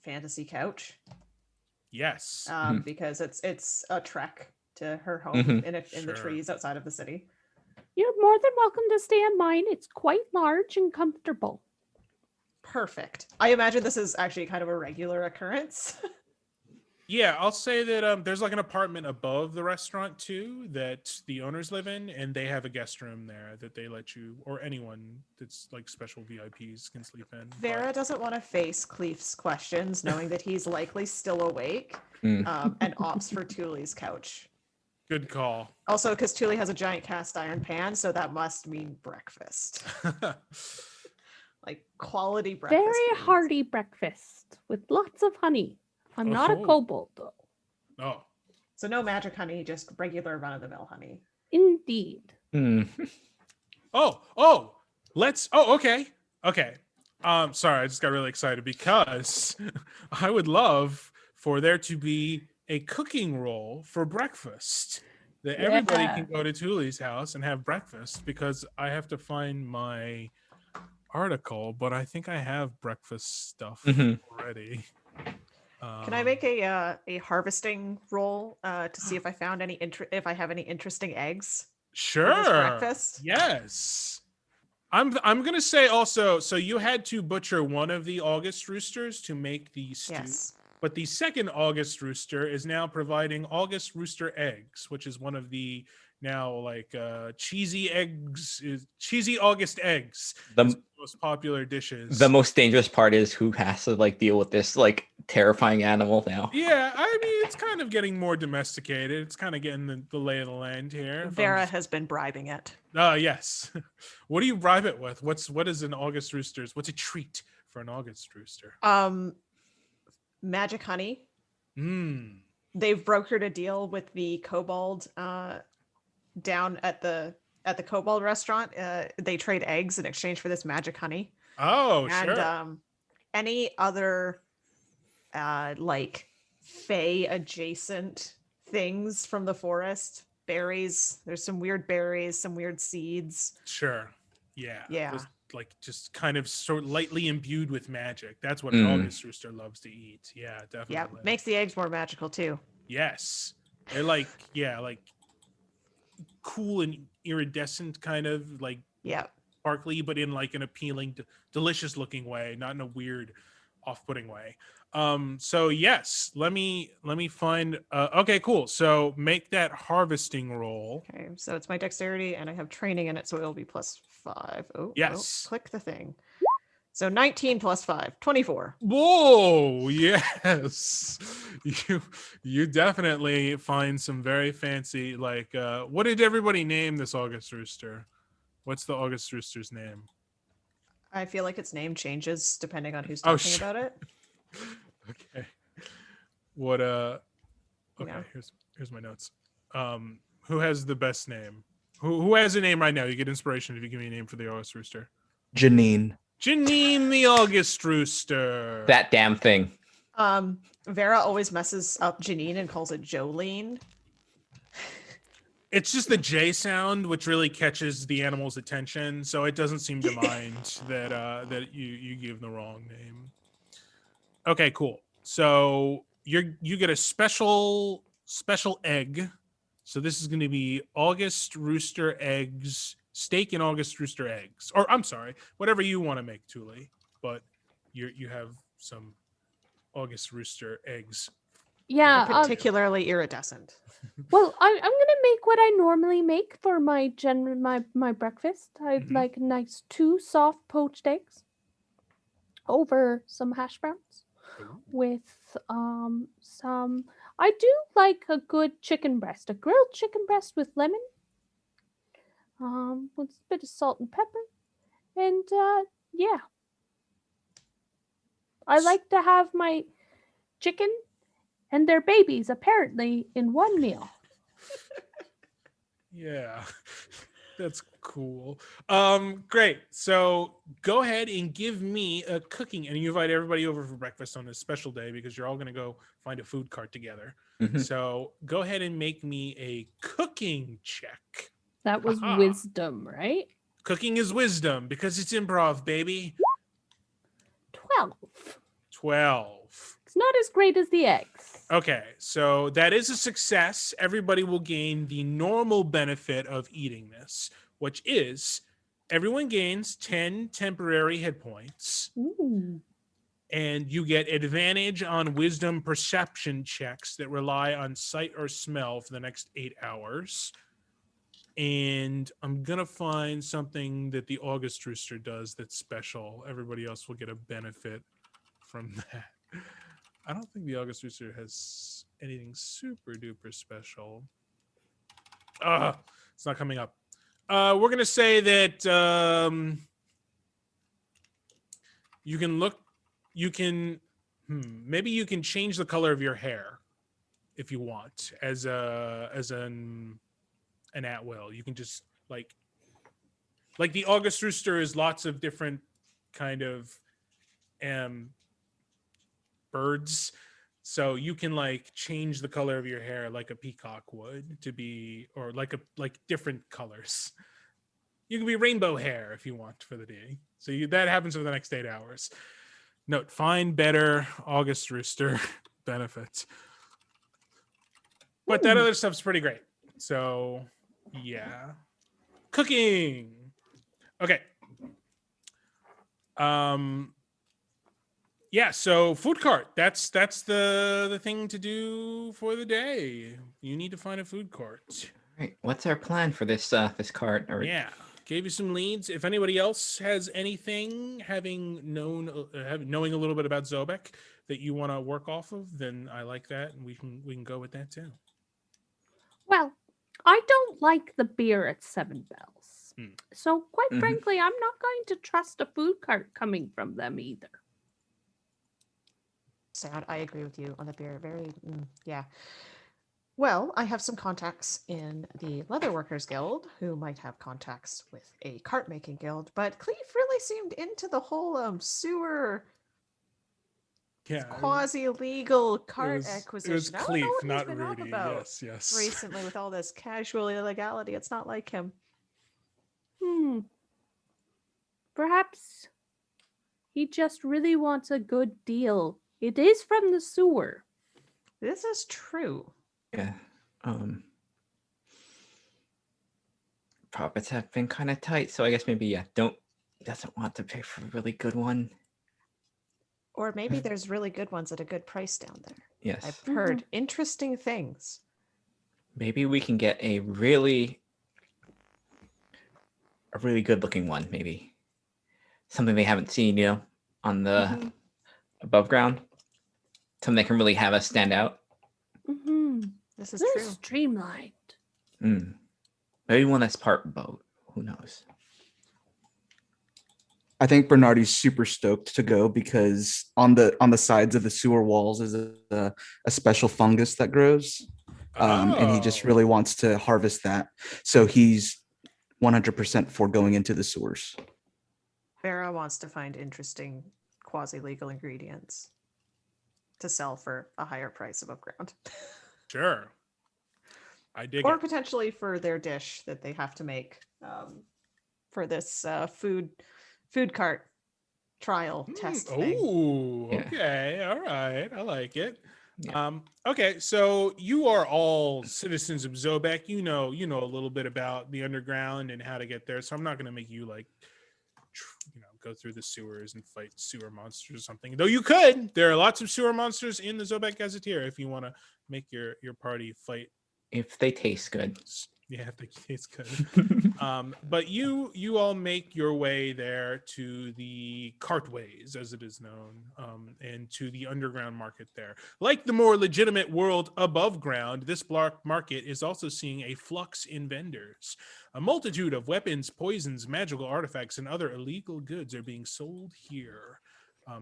fantasy couch Yes. because it's a trek to her home in the Sure. trees outside of the city. You're more than welcome to stay on mine. It's quite large and comfortable. Perfect. I imagine this is actually kind of a regular occurrence. Yeah, I'll say that there's like an apartment above the restaurant too that the owners live in, and they have a guest room there that they let you, or anyone that's like special VIPs can sleep in. Vera doesn't want to face Cleef's questions, knowing that he's likely still awake, and opts for Thule's couch. Good call. Also, because Thule has a giant cast iron pan, so that must mean breakfast. Like quality breakfast. Very foods. hearty breakfast with lots of honey. I'm not a Oh. kobold, though. Oh, So no magic honey, just regular run-of-the-mill honey. Indeed. okay. Sorry, I just got really excited because I would love for there to be a cooking roll for breakfast that everybody Yeah. can go to Thule's house and have breakfast, because I have to find my article, but I think I have breakfast stuff already. Can I make a harvesting roll to see if I found any if I have any interesting eggs? Sure. this breakfast? Yes. I'm gonna say also, so you had to butcher one of the August roosters to make the stew. Yes. But the second August rooster is now providing August rooster eggs, which is one of the now like cheesy August eggs. The Most popular dishes. the most dangerous part is who has to like deal with this like terrifying animal now. Yeah, I mean it's kind of getting more domesticated. It's kind of getting the lay of the land here. Vera has been bribing it. Yes. What do you bribe it with? What is an August rooster's? What's a treat for an August rooster? Magic honey. Mm. They've brokered a deal with the Kobold down at the Kobold restaurant. They trade eggs in exchange for this magic honey. Oh, And sure. any other like fey adjacent things from the forest, berries. There's some weird berries, some weird seeds. Sure. Yeah. Yeah. Just kind of sort of lightly imbued with magic. That's what an Mm. August rooster loves to eat. Yeah, definitely. Yeah, makes the eggs more magical too. Yes. They're like cool and iridescent, kind of like Yeah. sparkly, but in like an appealing, delicious looking way, not in a weird, off-putting way. So yes, let me find okay, cool. So make that harvesting roll. Okay, so it's my dexterity and I have training in it, so it'll be +5. Oh, Yes. click the thing. So 19 + 5, 24. Whoa, yes. You definitely find some very fancy, like what did everybody name this August rooster? What's the August rooster's name? I feel like its name changes depending on who's Oh, talking about it. Okay. What okay, Yeah. here's my notes. Who has the best name? Who has a name right now? You get inspiration if you give me a name for the August rooster. Janine. Janine the August rooster. That damn thing. Vera always messes up Janine and calls it Jolene. It's just the J sound which really catches the animal's attention, so it doesn't seem to mind that you give the wrong name. Okay, cool. So you get a special egg. So this is going to be August rooster eggs, steak and August rooster eggs. Or I'm sorry, whatever you want to make, Thule. But you have some August rooster eggs. Yeah. Particularly iridescent. Well, I'm gonna make what I normally make for my my breakfast. I'd Mhm. like nice 2 soft poached eggs over some hash browns Ooh. with some. I do like a good chicken breast, a grilled chicken breast with lemon, with a bit of salt and pepper, and yeah. I like to have my chicken and their babies apparently in one meal. Yeah. That's cool. Great. So go ahead and give me a cooking, and you invite everybody over for breakfast on this special day because you're all going to go find a food cart together. Mhm. So go ahead and make me a cooking check. That was Haha. wisdom, right? Cooking is wisdom because it's improv, baby. 12. 12. It's not as great as the eggs. Okay, so that is a success. Everybody will gain the normal benefit of eating this, which is everyone gains 10 temporary hit points, Ooh. and you get advantage on wisdom perception checks that rely on sight or smell for the next 8 hours. And I'm going to find something that the August Rooster does that's special. Everybody else will get a benefit from that. I don't think the August Rooster has anything super duper special. It's not coming up. We're going to say that maybe you can change the color of your hair if you want as an at will. You can just like the August Rooster is lots of different kind of birds, so you can like change the color of your hair like a peacock would to be, or like different colors. You can be rainbow hair if you want for the day. So that happens for the next 8 hours. Note: find better August Rooster benefits. But that other stuff's pretty great. So yeah, cooking. Okay. Yeah, so food cart. That's the thing to do for the day. You need to find a food cart. Right. What's our plan for this this cart? Yeah, gave you some leads. If anybody else has anything, knowing a little bit about Zobeck that you want to work off of, then I like that, and we can go with that too. Well, I don't like the beer at Seven Bells. Hmm. So, quite Mhm. frankly, I'm not going to trust a food cart coming from them either. Sad. I agree with you on the beer. Yeah. Well, I have some contacts in the Leatherworkers Guild who might have contacts with a cart making guild, but Cleve really seemed into the whole sewer Yeah, quasi legal cart it acquisition. was I don't know Cleve, what he's not been Rudy. on about Yes. recently with all this casual illegality. It's not like him. Perhaps he just really wants a good deal. It is from the sewer. This is true. Yeah. Profits have been kind of tight, so I guess maybe doesn't want to pay for a really good one. Or maybe there's really good ones at a good price down there. Yes. I've heard interesting things. Maybe we can get a really good looking one, maybe. Something they haven't seen, on the above ground. Something that can really have us stand out. This is Very true. streamlined. Maybe one that's part boat. Who knows? I think Bernardi's super stoked to go because on the sides of the sewer walls is a special fungus that grows, and he just really wants to harvest that. So he's 100% for going into the sewers. Vera wants to find interesting quasi-legal ingredients to sell for a higher price above ground. Sure. I dig Or it. potentially for their dish that they have to make for this food cart trial test thing. Oh, Yeah. okay. All right. I like it. Yeah. Okay, so you are all citizens of Zobeck. You know a little bit about the underground and how to get there. So I'm not going to make you go through the sewers and fight sewer monsters or something. Though you could. There are lots of sewer monsters in the Zobeck Gazetteer if you want to make your party fight. If they taste good. Yeah, if they taste good. But you all make your way there to the cartways, as it is known, and to the underground market there. Like the more legitimate world above ground, this market is also seeing a flux in vendors. A multitude of weapons, poisons, magical artifacts, and other illegal goods are being sold here.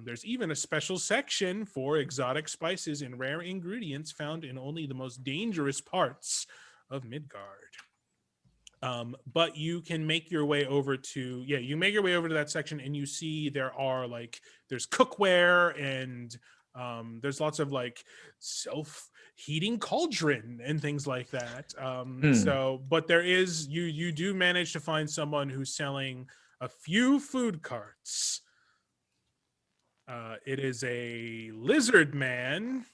There's even a special section for exotic spices and rare ingredients found in only the most dangerous parts of Midgard. But you can make your way over to you make your way over to that section, and you see there's cookware, and there's lots of like self-heating cauldron and things like that. So, but there is you do manage to find someone who's selling a few food carts. It is a lizard man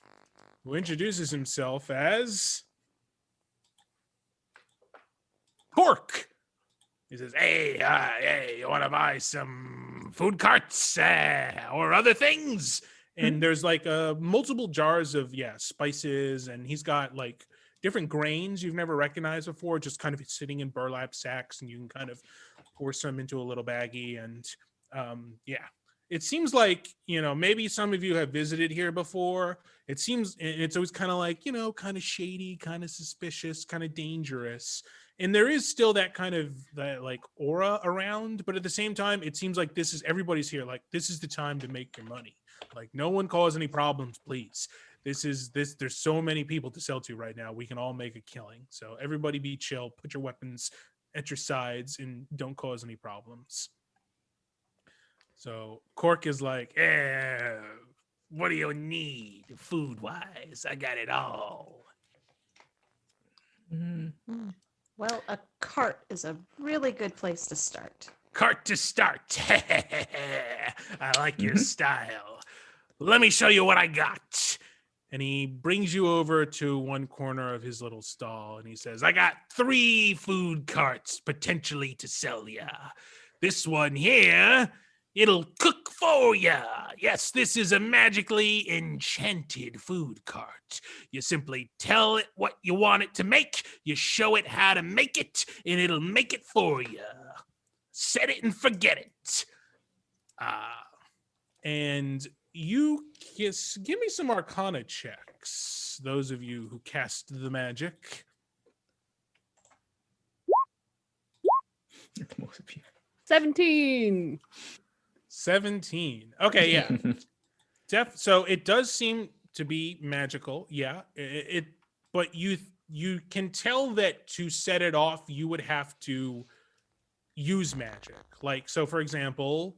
who introduces himself as Cork. He says, hey, you want to buy some food carts or other things? And there's like multiple jars of spices, and he's got like different grains you've never recognized before, just kind of sitting in burlap sacks, and you can kind of pour some into a little baggie. And it seems like, maybe some of you have visited here before. It seems it's always kind of like, kind of shady, kind of suspicious, kind of dangerous. And there is still that kind of that like aura around, but at the same time, it seems like everybody's here. Like, this is the time to make your money. Like, no one cause any problems, please. There's so many people to sell to right now. We can all make a killing. So everybody be chill, put your weapons at your sides, and don't cause any problems. So Cork is like, what do you need food-wise? I got it all. Well, a cart is a really good place to start. Cart to start. I like your style. Let me show you what I got. And he brings you over to one corner of his little stall, and he says, I got 3 food carts potentially to sell ya. This one here, it'll cook for ya. Yes, this is a magically enchanted food cart. You simply tell it what you want it to make, you show it how to make it, and it'll make it for you. Set it and forget it. And you give me some Arcana checks, those of you who cast the magic. Most of you. 17. 17. Okay, yeah. So it does seem to be magical. Yeah. But you can tell that to set it off, you would have to use magic. Like, so for example,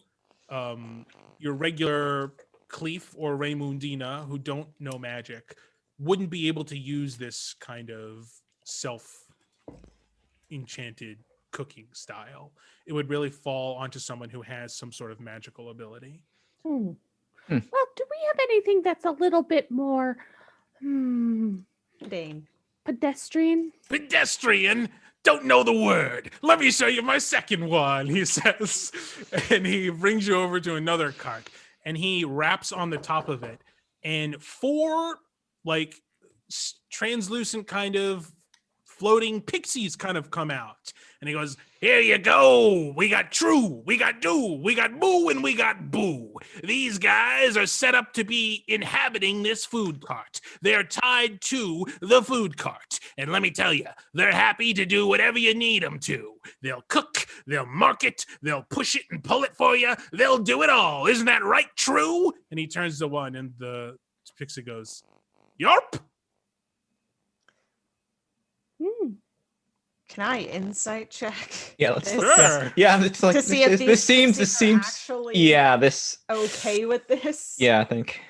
your regular Cleef or Raymundina who don't know magic wouldn't be able to use this kind of self-enchanted cooking style. It would really fall onto someone who has some sort of magical ability. Well, do we have anything that's a little bit more Dane. pedestrian? Pedestrian? Don't know the word. Let me show you my second one, he says. And he brings you over to another cart, and he raps on the top of it, and 4 like translucent kind of floating pixies kind of come out, and he goes, here you go. We got True, we got Do, we got Boo, and we got Boo. These guys are set up to be inhabiting this food cart. They're tied to the food cart. And let me tell you, they're happy to do whatever you need them to. They'll cook, they'll market, they'll push it and pull it for you. They'll do it all. Isn't that right, True? And he turns to one, and the pixie goes, Yarp. Can I insight check? Yeah, let's this Sure. Yeah, it's like to see if this seems actually this okay with this? yeah, I think.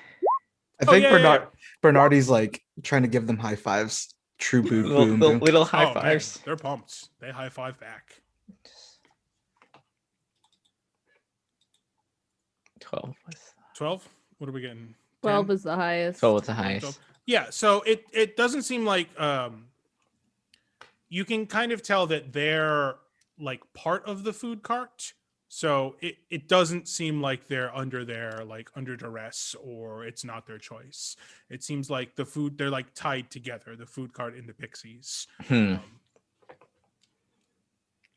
I think yeah. Bernardi's like trying to give them high fives. True boom, boom, Little, boom. little high Oh, man, fives. they're pumped. They high five back. 12 was 12? What are we getting? 12 10? is the highest. 12 was the highest. Yeah, so it doesn't seem like you can kind of tell that they're like part of the food cart. So it doesn't seem like they're under duress, or it's not their choice. It seems like they're like tied together, the food cart and the pixies.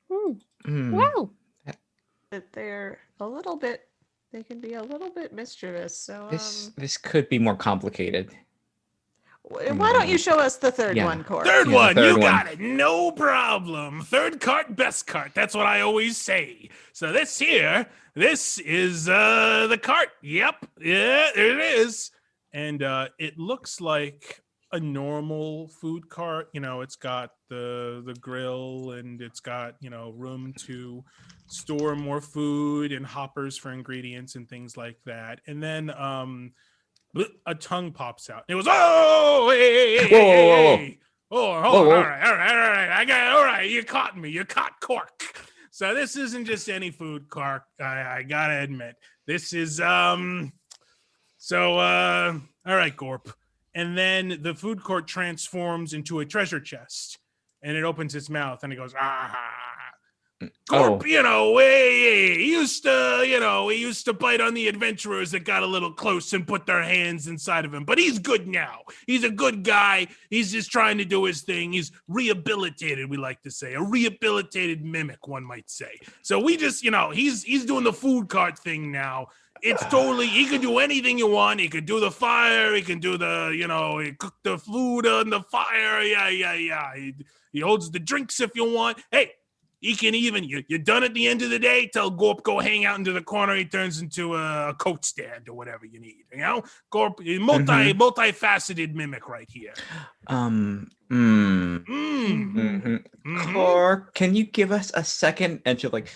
Well, That they can be a little bit mischievous. So This could be more complicated. why don't you show us the third one, Corey? Third Yeah, one, the third you one. got it. No problem. Third cart, best cart. That's what I always say. So this is the cart. Yep. Yeah, there it is. And it looks like a normal food cart. You know, it's got the grill, and it's got, you know, room to store more food and hoppers for ingredients and things like that. And then a tongue pops out. It was, oh, hey, hey, Whoa, hey, hey, whoa, whoa, hey. Oh, hold Whoa, on. whoa. All right. I got all right. You caught me. You caught Cork. So this isn't just any food cart. I gotta admit, this is So all right, Gorp. And then the food court transforms into a treasure chest, and it opens its mouth, and it goes, ah. Gorp, Oh. you know, he used to bite on the adventurers that got a little close and put their hands inside of him. But he's good now. He's a good guy. He's just trying to do his thing. He's rehabilitated, we like to say. A rehabilitated mimic, one might say. So we just, you know, he's doing the food cart thing now. It's totally, he could do anything you want. He could do the fire. He can do the, you know, he cook the food on the fire. Yeah. He holds the drinks if you want. Hey, he can even, you're done at the end of the day, tell Gorp, go hang out into the corner. He turns into a coat stand or whatever you need. You know, Gorp, multifaceted mimic right here. Cork, can you give us a second? And she'll like,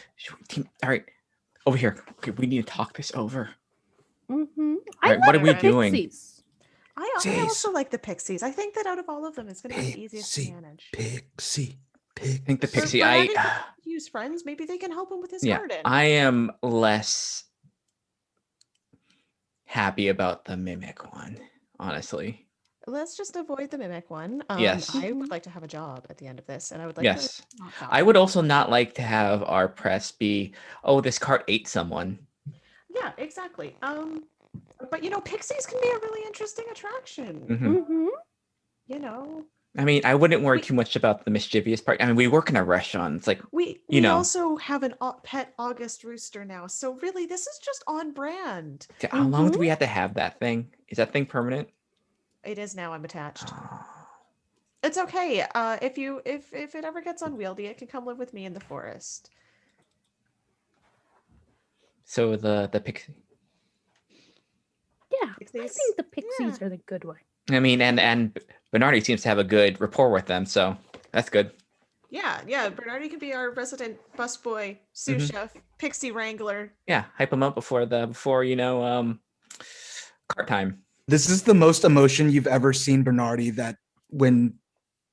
all right, over here. Okay, we need to talk this over. Mm-hmm. All right, what are we doing? Pixies. I also like the pixies. I think that out of all of them, it's going to be the easiest to manage. Pixie. I think the For pixie. Bernardi could use friends. Maybe they can help him with his garden. I am less happy about the mimic one, honestly. Let's just avoid the mimic one. Yes. I would like to have a job at the end of this, and I would like Yes. to not die. I would also not like to have our press be, oh, this cart ate someone. Yeah, exactly. But you know, pixies can be a really interesting attraction. Mm-hmm. You know. I mean, I wouldn't worry too much about the mischievous part. I mean, we work in a restaurant. It's like, we you know. also have an pet August rooster now. So really, this is just on brand. How long do we have to have that thing? Is that thing permanent? It is now. I'm attached. It's okay. If it ever gets unwieldy, it can come live with me in the forest. So the pixie. Yeah, I think the pixies are the good one. I mean, and Bernardi seems to have a good rapport with them, so that's good. Yeah. Bernardi can be our resident busboy, sous chef, pixie wrangler. Yeah, hype them up before cart time. This is the most emotion you've ever seen Bernardi, that when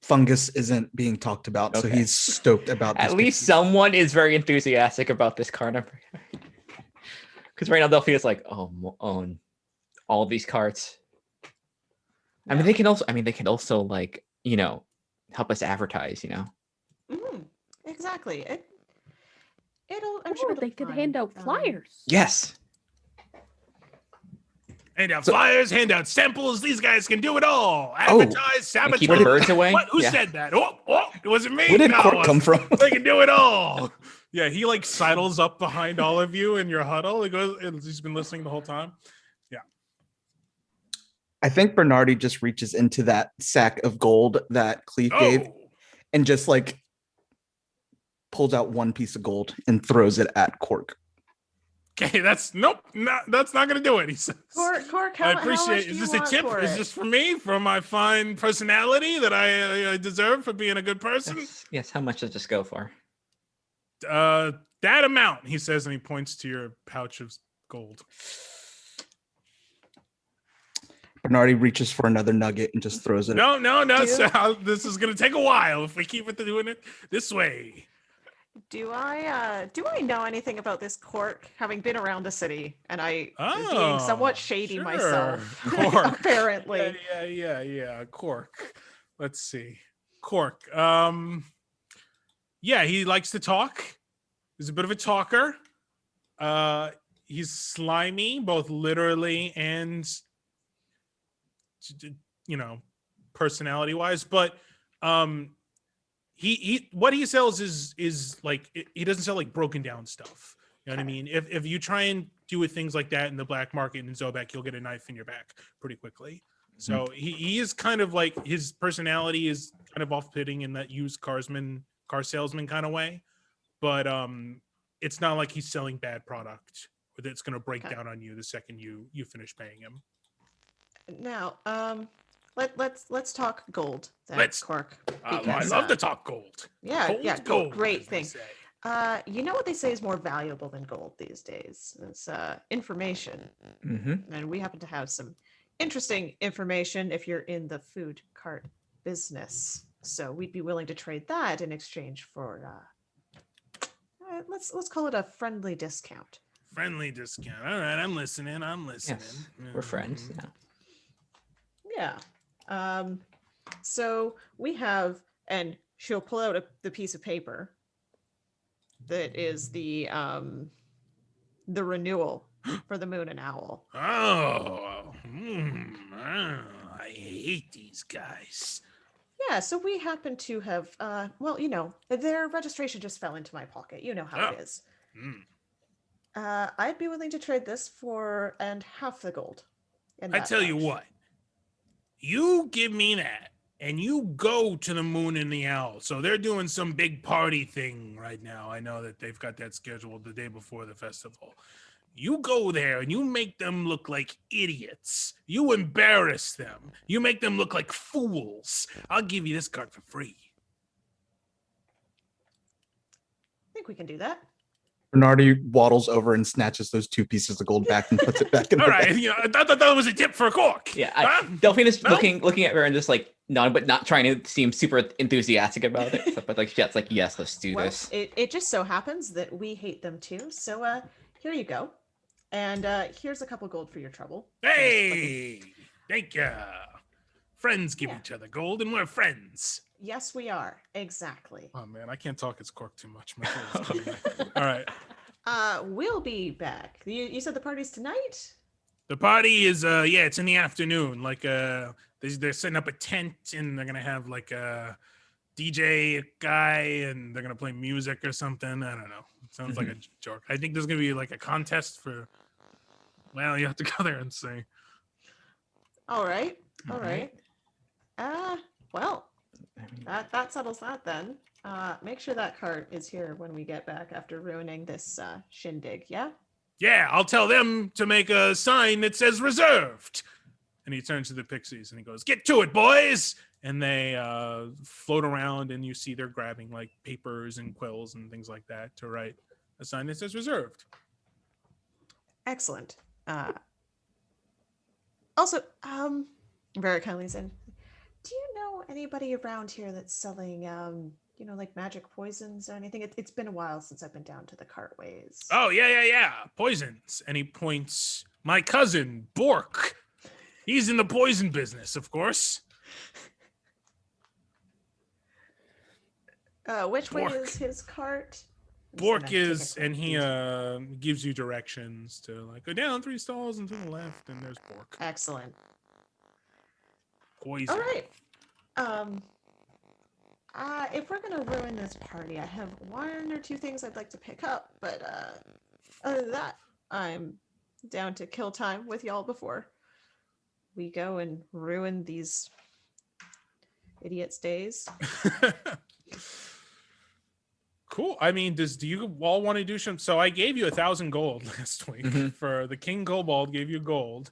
fungus isn't being talked about. So Okay. he's stoked about At this least pixie. someone is very enthusiastic about this cart. Because right now Delphia's like, oh, all these carts. I mean, they can also like, you know, help us advertise, you know. Exactly. I'm Sure, sure they could hand out flyers. Yes. Hand out flyers, hand out samples. These guys can do it all. Advertise, sabotage. Keep the birds away. What? Who said that? Oh, it wasn't me. Where did No, Cork come from? They can do it all. Yeah, he like sidles up behind all of you in your huddle. He goes, he's been listening the whole time. Yeah. I think Bernardi just reaches into that sack of gold that Cleve gave and just like pulls out one piece of gold and throws it at Cork. Okay, that's not gonna do it. He says. Cork, I appreciate. Is this a tip? Is this for me, for my fine personality that I deserve for being a good person? Yes. How much does this go for? That amount, he says, and he points to your pouch of gold. Bernardi reaches for another nugget and just throws it. No. This is gonna take a while if we keep it doing it this way. Do I know anything about this Cork, having been around the city and being somewhat shady myself? Cork. Apparently. Yeah. Cork. Let's see. Cork. Yeah, he likes to talk. He's a bit of a talker. He's slimy, both literally and, you know, personality wise, but he what he sells is like, he doesn't sell like broken down stuff. You know what I mean? If you try and do things like that in the black market in Zobeck, you'll get a knife in your back pretty quickly. So he is kind of like, his personality is kind of off-putting in that used car salesman kind of way, but it's not like he's selling bad product that's going to break down on you the second you finish paying him. Now, let's talk gold then, Let's- Cork. I because, love to talk gold. Yeah, Cold yeah, gold. great as they thing. say. You know what they say is more valuable than gold these days? It's information. Mm-hmm. And we happen to have some interesting information if you're in the food cart business. So we'd be willing to trade that in exchange for let's call it a friendly discount. Friendly discount. All right, I'm listening. Yes, we're friends. Mhm. Yeah. So we have, and she'll pull out the piece of paper that is the renewal for the Moon and Owl. Oh, I hate these guys. Yeah, so we happen to have, well, their registration just fell into my pocket. You know how it is. Mm. I'd be willing to trade this for and half the gold. in I that tell you pouch. what, you give me that, and you go to the Moon and the Owl. So they're doing some big party thing right now. I know that they've got that scheduled the day before the festival. You go there and you make them look like idiots. You embarrass them. You make them look like fools. I'll give you this card for free. I think we can do that. Bernardi waddles over and snatches those 2 pieces of gold back and puts it back in All her right, bag. I thought that was a tip for a cork. Yeah, Huh? Delphina's No? looking at Vera and just like nodding, but not trying to seem super enthusiastic about it. So, but like that's like, yes, let's do Well, this. it just so happens that we hate them too. So here you go. And here's a couple gold for your trouble. Hey, thank you. Friends give Yeah. each other gold, and we're friends. Yes, we are. Exactly. Oh man, I can't talk as cork too much. My throat is killing me. All right, We'll be back. You said the party's tonight? the party is it's in the afternoon. Like they're setting up a tent, and they're gonna have like a DJ guy, and they're gonna play music or something. I don't know. It sounds like a joke. I think there's gonna be like a contest for. Well, you have to go there and see. All right. All Alright. right. Well, that settles that then. Make sure that cart is here when we get back after ruining this shindig, yeah? Yeah, I'll tell them to make a sign that says reserved. And he turns to the pixies and he goes, "Get to it, boys!" And they float around, and you see they're grabbing like papers and quills and things like that to write a sign that says reserved. Excellent. Also, Vera kind of leans in. Do you know anybody around here that's selling, like magic poisons or anything? It's been a while since I've been down to the cartways. Oh, yeah. Poisons. And he points, my cousin, Bork. He's in the poison business, of course. Which way Bork. is his cart? I'm just Bork gonna take a is, quick and he detour. gives you directions to like go down 3 stalls and to the left, and there's Bork. Excellent. Poison. All right. If we're gonna ruin this party, I have 1 or 2 things I'd like to pick up, but other than that, I'm down to kill time with y'all before we go and ruin these idiots' days. Cool. I mean, do you all want to do some? So I gave you 1,000 gold last week for the King Kobold. Gave you gold.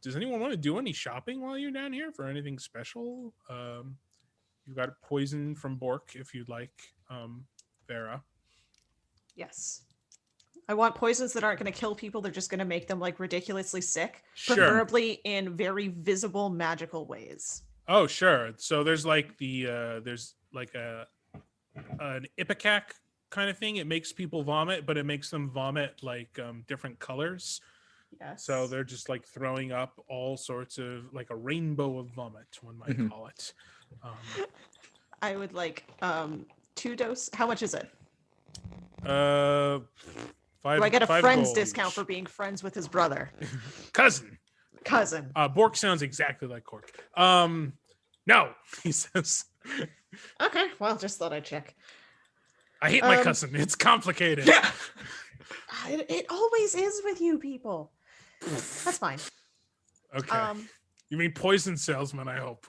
Does anyone want to do any shopping while you're down here for anything special? You got poison from Bork if you'd like, Vera. Yes. I want poisons that aren't going to kill people. They're just going to make them like ridiculously sick, Sure. preferably in very visible magical ways. Oh, sure. So there's like there's like an ipecac kind of thing. It makes people vomit, but it makes them vomit like different colors. Yes. So they're just like throwing up all sorts of like a rainbow of vomit, one might call it. I would like 2 dose. How much is it? 5. Do I get a 5 friend's gold discount each. for being friends with his brother? Cousin. Cousin. Bork sounds exactly like Cork. No, he says. Okay, well, just thought I'd check. I hate my cousin. It's complicated. It always is with you people. That's fine. Okay. You mean poison salesman, I hope.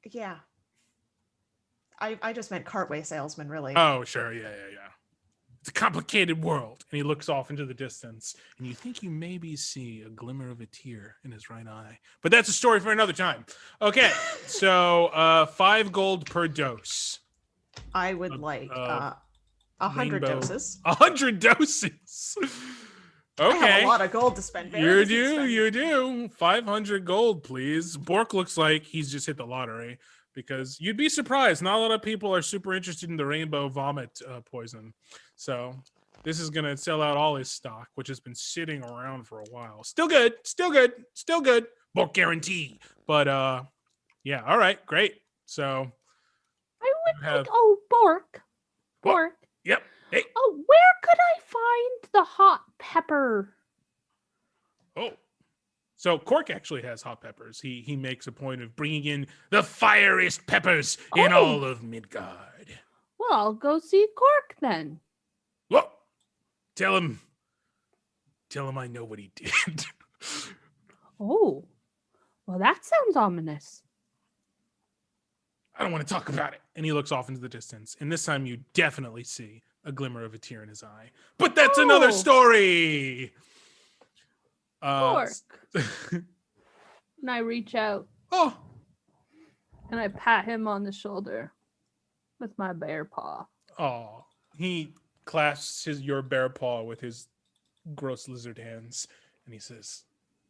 Yeah. I just meant cartway salesman, really. Oh, sure. Yeah. It's a complicated world. And he looks off into the distance, and you think you maybe see a glimmer of a tear in his right eye. But that's a story for another time. Okay, so 5 gold per dose. I would like 100 rainbow- doses. 100 doses. I have Okay. a lot of gold to spend. Vera You doesn't do, spend- you do. 500 gold, please. Bork looks like he's just hit the lottery because you'd be surprised. Not a lot of people are super interested in the rainbow vomit poison. So this is going to sell out all his stock, which has been sitting around for a while. Still good, still good, still good. Bork guarantee. But yeah, all right, great. So I would have- like, oh, Bork. What? Bork. Yep. Hey. Oh, where could I find the hot pepper? Oh, so Cork actually has hot peppers. He makes a point of bringing in the fieriest peppers in Oh. all of Midgard. Well, I'll go see Cork then. Whoa! Tell him I know what he did. Oh, well, that sounds ominous. I don't want to talk about it. And he looks off into the distance. And this time you definitely see a glimmer of a tear in his eye. But that's another Oh. story. Cork. And I reach out Oh, and I pat him on the shoulder with my bear paw. oh. He clasps your bear paw with his gross lizard hands. And he says,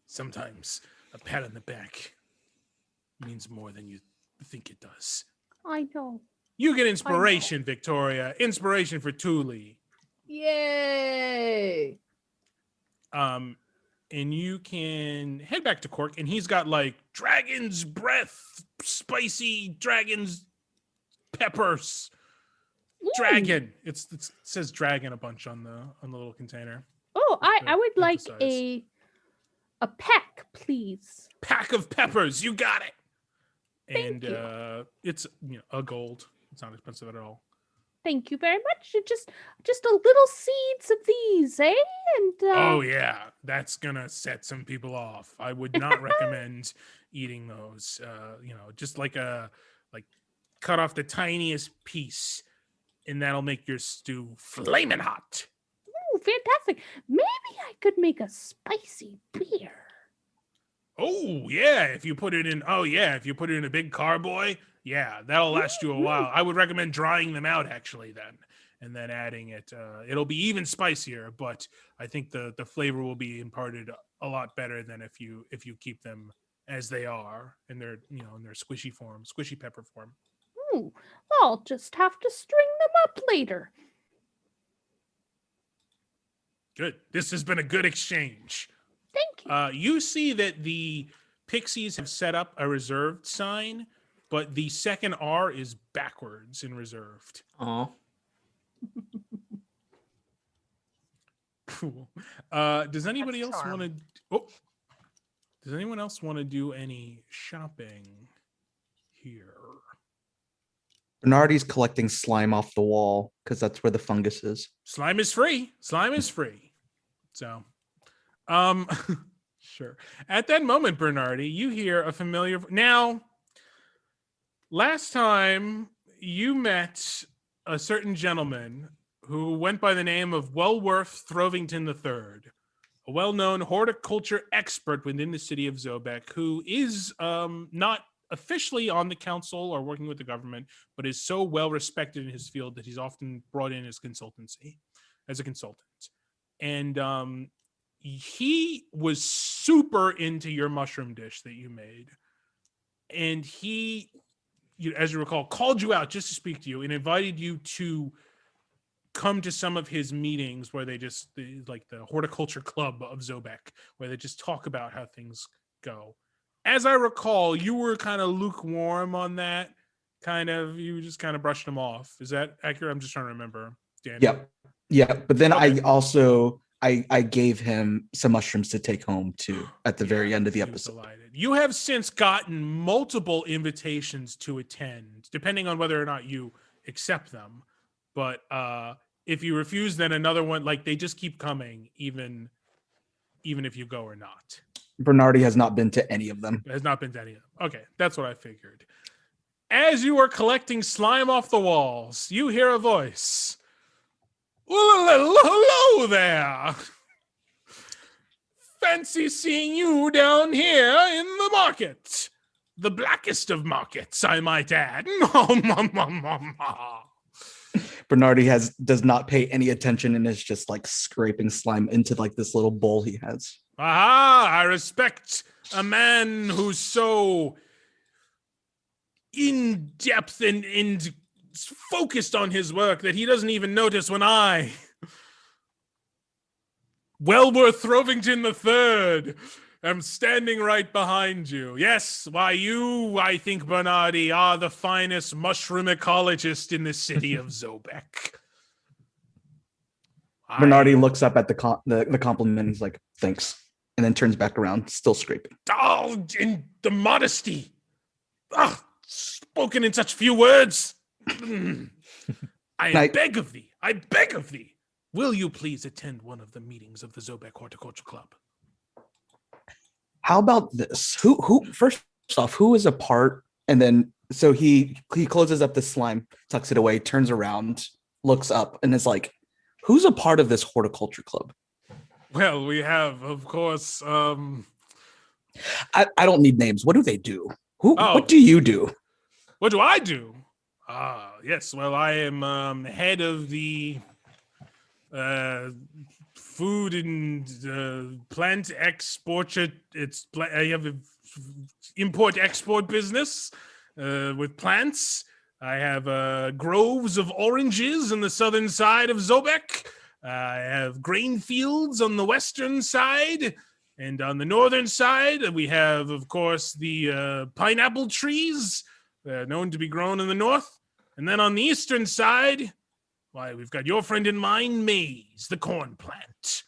sometimes a pat on the back means more than you think it does. I know. You get inspiration, Victoria. Inspiration for Thule. Yay! And you can head back to Cork, and he's got like dragon's breath, spicy dragon's peppers. Ooh. Dragon. It says dragon a bunch on the little container. Oh, I to would like emphasize. a peck, please. Pack of peppers. You got it. Thank And you. it's a gold. It's not expensive at all. Thank you very much. Just a little seeds of these, eh? And Oh yeah, that's gonna set some people off. I would not recommend eating those. Just like cut off the tiniest piece, and that'll make your stew flaming hot. ooh, fantastic. Maybe I could make a spicy beer. Oh yeah, if you put it in a big carboy, yeah, that'll last you a while. I would recommend drying them out actually then, and then adding it. It'll be even spicier, but I think the flavor will be imparted a lot better than if you keep them as they are in their in their squishy form, squishy pepper form. Ooh, I'll just have to string them up later. Good. This has been a good exchange. Thank you. You see that the Pixies have set up a reserved sign, but the second R is backwards in reserved. Oh, Cool. Does anybody That's else want to? charm. Oh, does anyone else want to do any shopping here? Bernardi's collecting slime off the wall because that's where the fungus is. Slime is free. Slime is free. So, sure. At that moment, Bernardi, you hear a familiar. Now, last time you met a certain gentleman who went by the name of Wellworth Throvington III, a well-known horticulture expert within the city of Zobeck, who is not officially on the council or working with the government, but is so well respected in his field that he's often brought in as a consultant. And he was super into your mushroom dish that you made. And he, as you recall, called you out just to speak to you and invited you to come to some of his meetings where like the horticulture club of Zobeck, where they just talk about how things go. As I recall, you were kind of lukewarm on that. You just kind of brushed him off. Is that accurate? I'm just trying to remember. Danny. Yep. But then Okay. I also I gave him some mushrooms to take home too at the very end of the He was episode. delighted. You have since gotten multiple invitations to attend, depending on whether or not you accept them. But if you refuse, then another one, like they just keep coming, even if you go or not. Bernardi has not been to any of them. It has not been to any of them. Okay, that's what I figured. As you are collecting slime off the walls, you hear a voice. Well, hello there. Fancy seeing you down here in the market. The blackest of markets, I might add. Bernardi does not pay any attention and is just like scraping slime into like this little bowl he has. Aha, I respect a man who's so in depth and focused on his work that he doesn't even notice when I, Wellworth Throvington III, am standing right behind you. Yes, why you, I think, Bernardi, are the finest mushroom ecologist in the city of Zobeck. Bernardi looks up at the compliment and he's like, thanks. And then turns back around, still scraping. Oh, in the modesty. Ah, spoken in such few words. I beg of thee, will you please attend one of the meetings of the Zobeck Horticulture Club? How about this? Who first off, who is a part? And then so he closes up the slime, tucks it away, turns around, looks up, and is like, who's a part of this horticulture club? Well, we have, of course, I don't need names. What do they do? What do you do? What do I do? Yes, well, I am head of the food and plant export. I have an import-export business with plants. I have groves of oranges on the southern side of Zobeck. I have grain fields on the western side. And on the northern side, we have, of course, the pineapple trees, known to be grown in the north. And then on the eastern side, why, we've got your friend and mine, maize, the corn plant.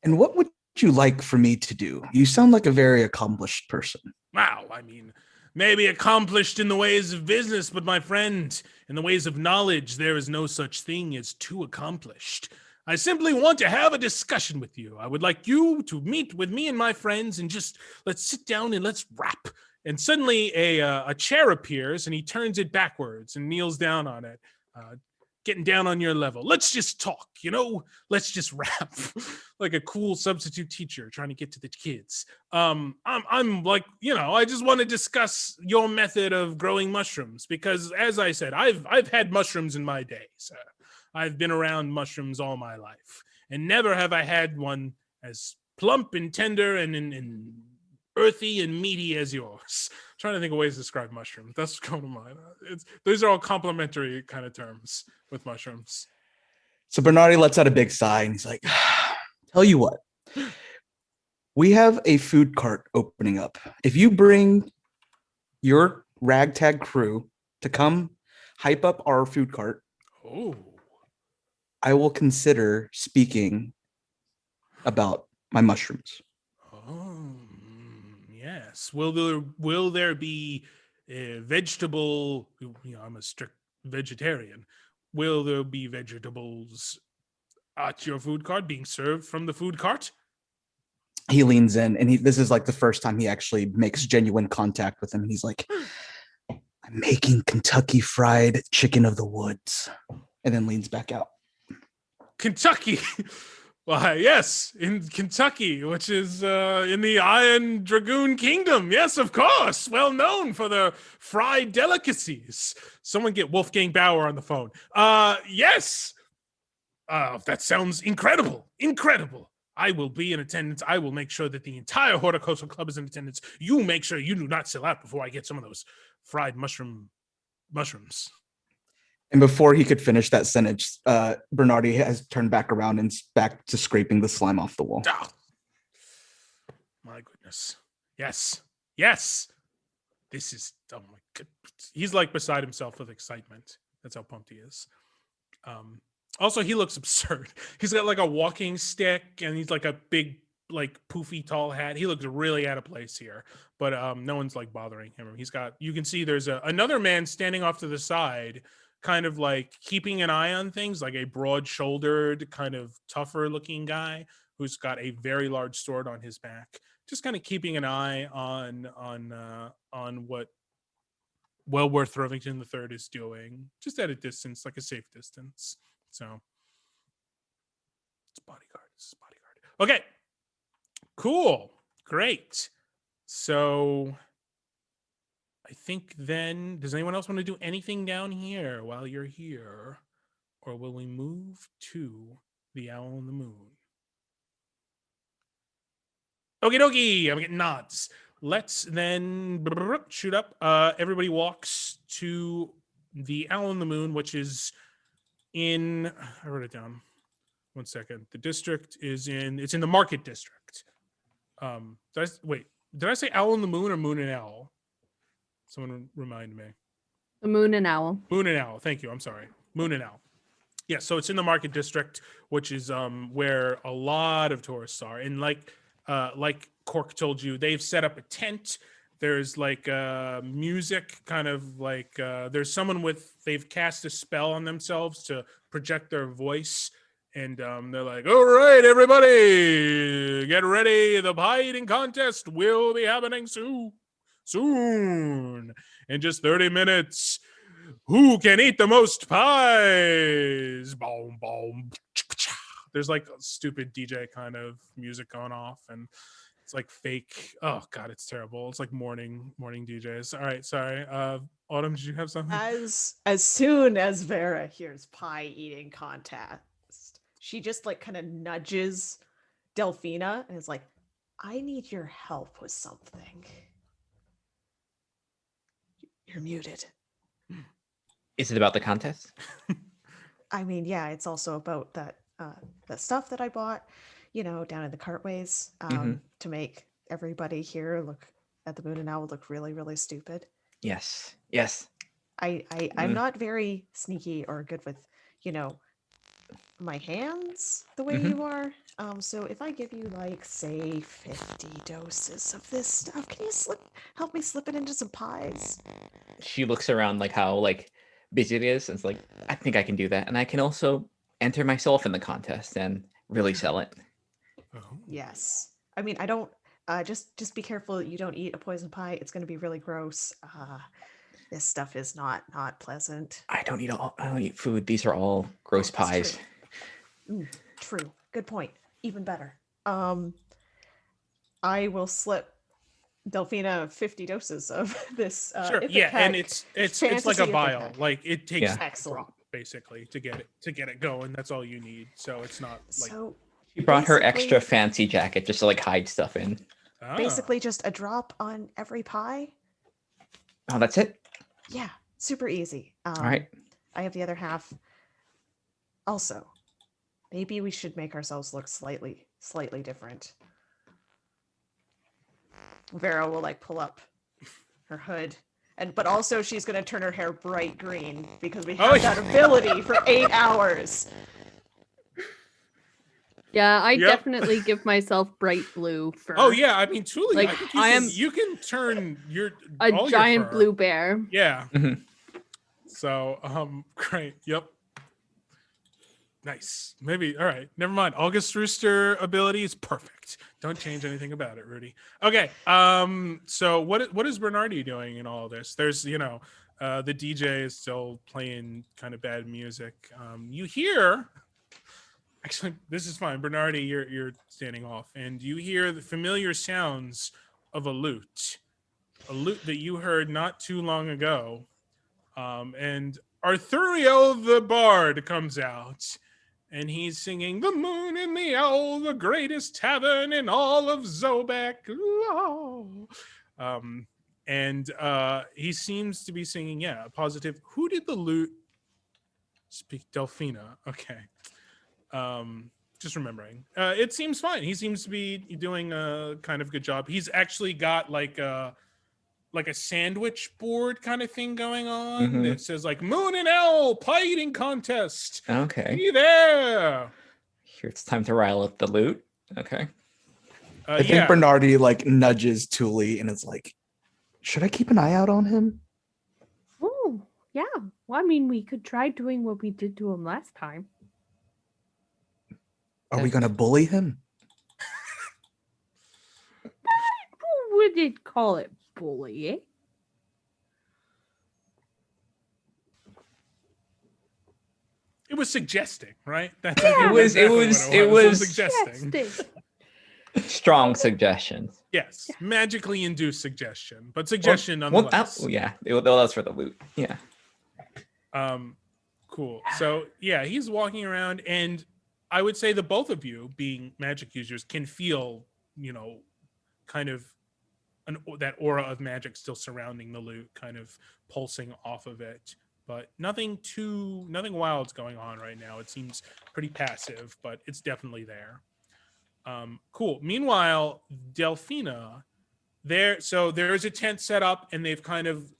And what would you like for me to do? You sound like a very accomplished person. Wow, I mean, maybe accomplished in the ways of business, but my friend, in the ways of knowledge, there is no such thing as too accomplished. I simply want to have a discussion with you. I would like you to meet with me and my friends and just let's sit down and let's rap. And suddenly a chair appears and he turns it backwards and kneels down on it, getting down on your level. Let's just talk, let's just rap like a cool substitute teacher trying to get to the kids. I'm like, I just want to discuss your method of growing mushrooms because as I said, I've had mushrooms in my day, sir. I've been around mushrooms all my life and never have I had one as plump and tender and earthy and meaty as yours. I'm trying to think of ways to describe mushrooms. That's what's going to mind. Those are all complimentary kind of terms with mushrooms. So Bernardi lets out a big sigh and he's like, tell you what, we have a food cart opening up. If you bring your ragtag crew to come hype up our food cart, I will consider speaking about my mushrooms. Yes. Will there be vegetable? I'm a strict vegetarian. Will there be vegetables at your food cart being served from the food cart? He leans in, and this is like the first time he actually makes genuine contact with him. And he's like, "I'm making Kentucky Fried Chicken of the woods," and then leans back out. Kentucky. Why, yes, in Kentucky, which is in the Iron Dragoon Kingdom. Yes, of course. Well known for their fried delicacies. Someone get Wolfgang Bauer on the phone. Yes. That sounds incredible. Incredible. I will be in attendance. I will make sure that the entire Horticultural Club is in attendance. You make sure you do not sell out before I get some of those fried mushrooms. And before he could finish that sentence, Bernardi has turned back around and back to scraping the slime off the wall. Oh, my goodness. Yes. Yes. This is, oh my God. He's like beside himself with excitement. That's how pumped he is. Also, he looks absurd. He's got like a walking stick and he's like a big, like poofy tall hat. He looks really out of place here, but no one's like bothering him. You can see there's another man standing off to the side, kind of like keeping an eye on things, like a broad-shouldered, kind of tougher looking guy who's got a very large sword on his back, just kind of keeping an eye on what well worth Rivington the Third is doing, just at a distance, like a safe distance. So it's bodyguard. It's bodyguard. Okay. Cool. Great. So I think then, does anyone else want to do anything down here while you're here? Or will we move to the Owl and the Moon? Okie dokie. I'm getting nods. Let's then shoot up. Everybody walks to the Owl and the Moon, which is in, I wrote it down. 1 second. The district is it's in the Market District. Did I say Owl and the Moon or Moon and Owl? Someone remind me. The Moon and Owl. Moon and Owl. Thank you. I'm sorry. Moon and Owl. Yeah, so it's in the Market District, which is where a lot of tourists are. And like Cork told you, they've set up a tent. There's like music, kind of like there's someone they've cast a spell on themselves to project their voice. And they're like, all right, everybody, get ready. The pie eating contest will be happening soon. In just 30 minutes. Who can eat the most pies? Boom, boom. There's like a stupid DJ kind of music going off, and it's like fake. Oh God, it's terrible. It's like morning DJs. All right, sorry. Autumn, did you have something? As soon as Vera hears pie eating contest, she just like kind of nudges Delphina and is like, I need your help with something. You're muted. Is it about the contest? I mean, yeah, it's also about that stuff that I bought, down in the cartways, to make everybody here look at the Moon and Owl look really, really stupid. Yes. I'm not very sneaky or good with, my hands the way you are. So if I give you like, say, 50 doses of this stuff, can you help me slip it into some pies? She looks around like how like busy it is, and it's like, I think I can do that, and I can also enter myself in the contest and really sell it. Oh. Yes. I mean, I don't. Just be careful that you don't eat a poison pie. It's going to be really gross. This stuff is not pleasant. I don't eat food. These are all gross pies. True. Good point. Even better. I will slip Delphina 50 doses of this. Sure. Yeah, and it's like a vial. Like it takes a drop basically to get it going. That's all you need. So it's not like. So she brought her extra fancy jacket just to like hide stuff in. Basically, just a drop on every pie. Oh, that's it. Yeah, super easy. All right. I have the other half. Also, maybe we should make ourselves look slightly different. Vera will like pull up her hood, but also she's going to turn her hair bright green because we have that ability for 8 hours. Yeah, I definitely give myself bright blue fur. Oh yeah, I mean, truly, like you can turn a all giant your fur. blue bear. Yeah. So great. Yep. Nice. Maybe. All right. Never mind. August Rooster ability is perfect. Don't change anything about it, Rudy. Okay. So what is Bernardi doing in all this? There's the DJ is still playing kind of bad music. You hear. Actually, this is fine. Bernardi, you're standing off, and you hear the familiar sounds of a lute that you heard not too long ago. And Arthurio the Bard comes out, and he's singing "The Moon and the Owl, the greatest tavern in all of Zobeck." And he seems to be singing, positive. Who did the lute speak? Delphina. Okay. Just remembering. It seems fine. He seems to be doing a kind of good job. He's actually got like a sandwich board kind of thing going on that says like Moon and Owl pie eating contest. Okay. Be there. Here it's time to rile up the loot. Okay. I think Bernardi like nudges Thule and is like, should I keep an eye out on him? Oh, yeah. Well, I mean, we could try doing what we did to him last time. Are we going to bully him? Who would it call it bullying? It was suggesting, right? That's Yeah. It was suggesting. Yes, strong suggestions. Yes, magically induced suggestion, but Well, suggestion well, nonetheless. yeah, that was for the loot. Yeah. Cool. So yeah, he's walking around, and I would say the both of you, being magic users, can feel, kind of that aura of magic still surrounding the loot, kind of pulsing off of it. But nothing wild's going on right now. It seems pretty passive, but it's definitely there. Cool. Meanwhile, Delphina, there's a tent set up, and they've kind of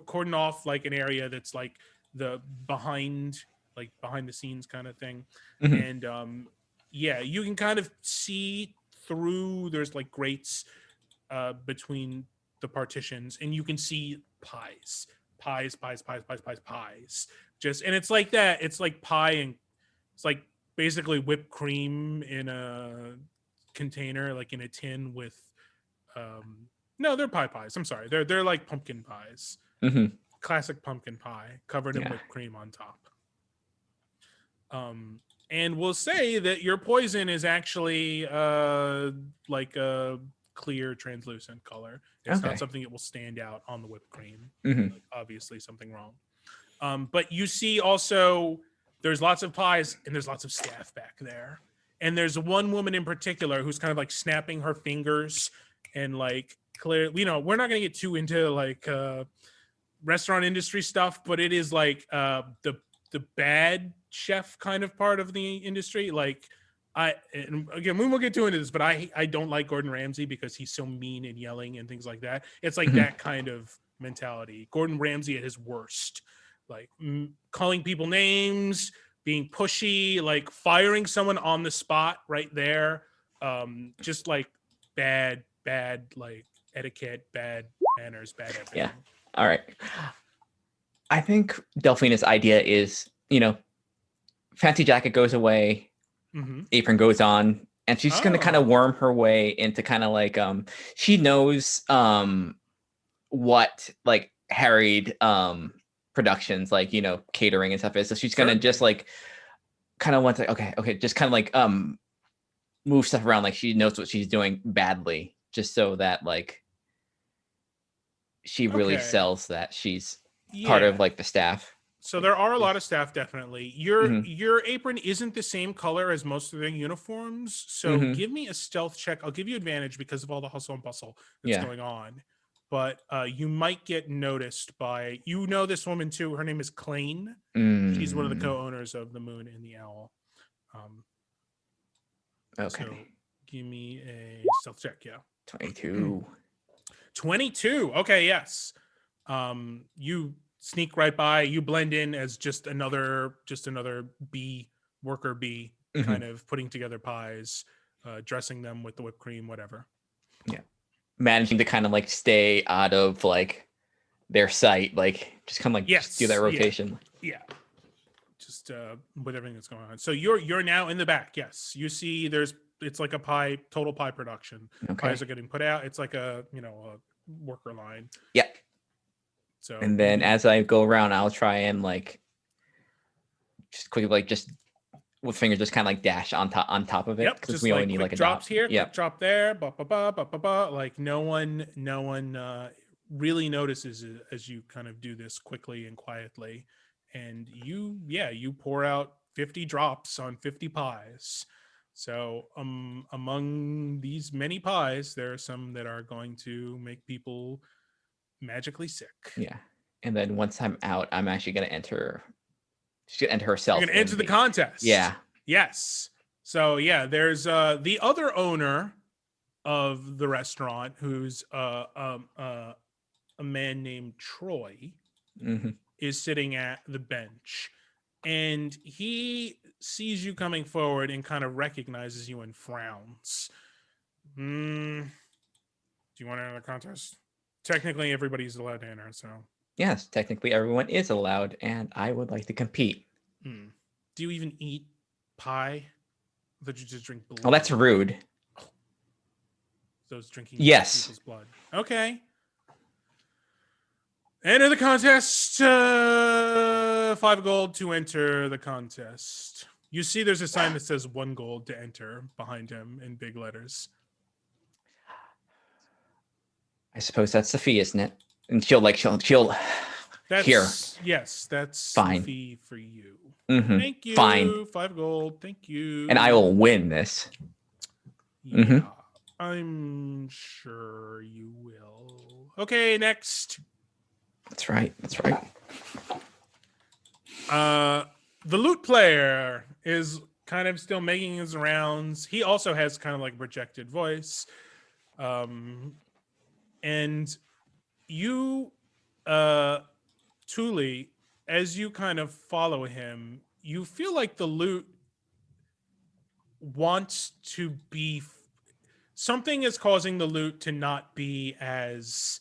cordon off like an area that's like the behind the scenes kind of thing. Mhm. And you can kind of see through. There's like grates between the partitions, and you can see pies. Just, and it's like that. It's like pie, and it's like basically whipped cream in a container, like in a tin with no, they're pies. I'm sorry. They're like pumpkin pies. Mhm. Classic pumpkin pie covered in Yeah. whipped cream on top. And we'll say that your poison is actually like a clear, translucent color. It's Okay. not something that will stand out on the whipped cream. Mhm. Like, obviously, something wrong. But you see also there's lots of pies and there's lots of staff back there. And there's one woman in particular who's kind of like snapping her fingers and like clear. We're not going to get too into like restaurant industry stuff, but it is like the bad chef kind of part of the industry. Like and again, we won't get too into this, but I don't like Gordon Ramsay because he's so mean and yelling and things like that. It's like Mhm. that kind of mentality. Gordon Ramsay at his worst, like calling people names, being pushy, like firing someone on the spot right there. Just like bad like etiquette, bad manners, bad everything. Yeah. All right. I think Delphina's idea is, fancy jacket goes away, Mm-hmm. apron goes on, and she's just gonna kind Oh. of worm her way into kind of like she knows what like harried productions, like catering and stuff is. So she's gonna just Certainly. like kind of want to okay, just kind of like move stuff around, like she knows what she's doing badly, just so that like she really Okay. sells that she's part Yeah. of like the staff. So there are a lot of staff, definitely. Mhm. Your apron isn't the same color as most of their uniforms, so Mhm. give me a stealth check. I'll give you advantage because of all the hustle and bustle that's Yeah. going on. But you might get noticed by this woman too. Her name is Klain. She's one of the Mm, co-owners of the Moon and the Owl. okay. So give me a stealth check. Yeah. 22. 22. Okay, yes. You sneak right by, you blend in as just another bee, worker bee, Mhm. kind of putting together pies, dressing them with the whipped cream, whatever. Managing to kind of like stay out of like their sight, like just kind of like just do Yes, that yeah. rotation. Yeah. Just with everything that's going on. So you're now in the back. Yes. You see it's like a total pie production. Okay. Pies are getting put out. It's like a worker line. Yeah. So And then as I go around, I'll try and like just quickly like just with fingers just kind of like dash on top of it, yep, because just we only like need quick like a drops dot. here, Yeah. quick drop there, ba ba ba ba ba ba. Like no one really notices it as you kind of do this quickly and quietly, and you pour out 50 drops on 50 pies. So among these many pies, there are some that are going to make people magically sick. Yeah. And then once I'm out, I'm actually gonna enter. She's gonna enter herself. You're gonna enter the contest. Yeah. Yes. So yeah, there's the other owner of the restaurant, who's a man named Troy, Mhm. is sitting at the bench, and he sees you coming forward and kind of recognizes you and frowns. Do you want to enter the contest? Technically, everybody's allowed to enter. So Yes, technically everyone is allowed, and I would like to compete. do you even eat pie? I thought you just drink blood. Oh, that's rude. Those drinking Yes. people's blood. Okay. Enter the contest. 5 gold to enter the contest. You see there's a sign that says 1 gold to enter behind him in big letters. I suppose that's the fee, isn't it? And she'll That's here. Yes, that's Fine. the fee for you. Mhm. Thank you. Fine. 5 gold. Thank you. And I will win this. Yeah, Mhm. I'm sure you will. Okay, next. That's right. That's right. The lute player is kind of still making his rounds. He also has kind of like a projected voice. And you, Thule, as you kind of follow him, you feel like the lute wants to be something is causing the lute to not be as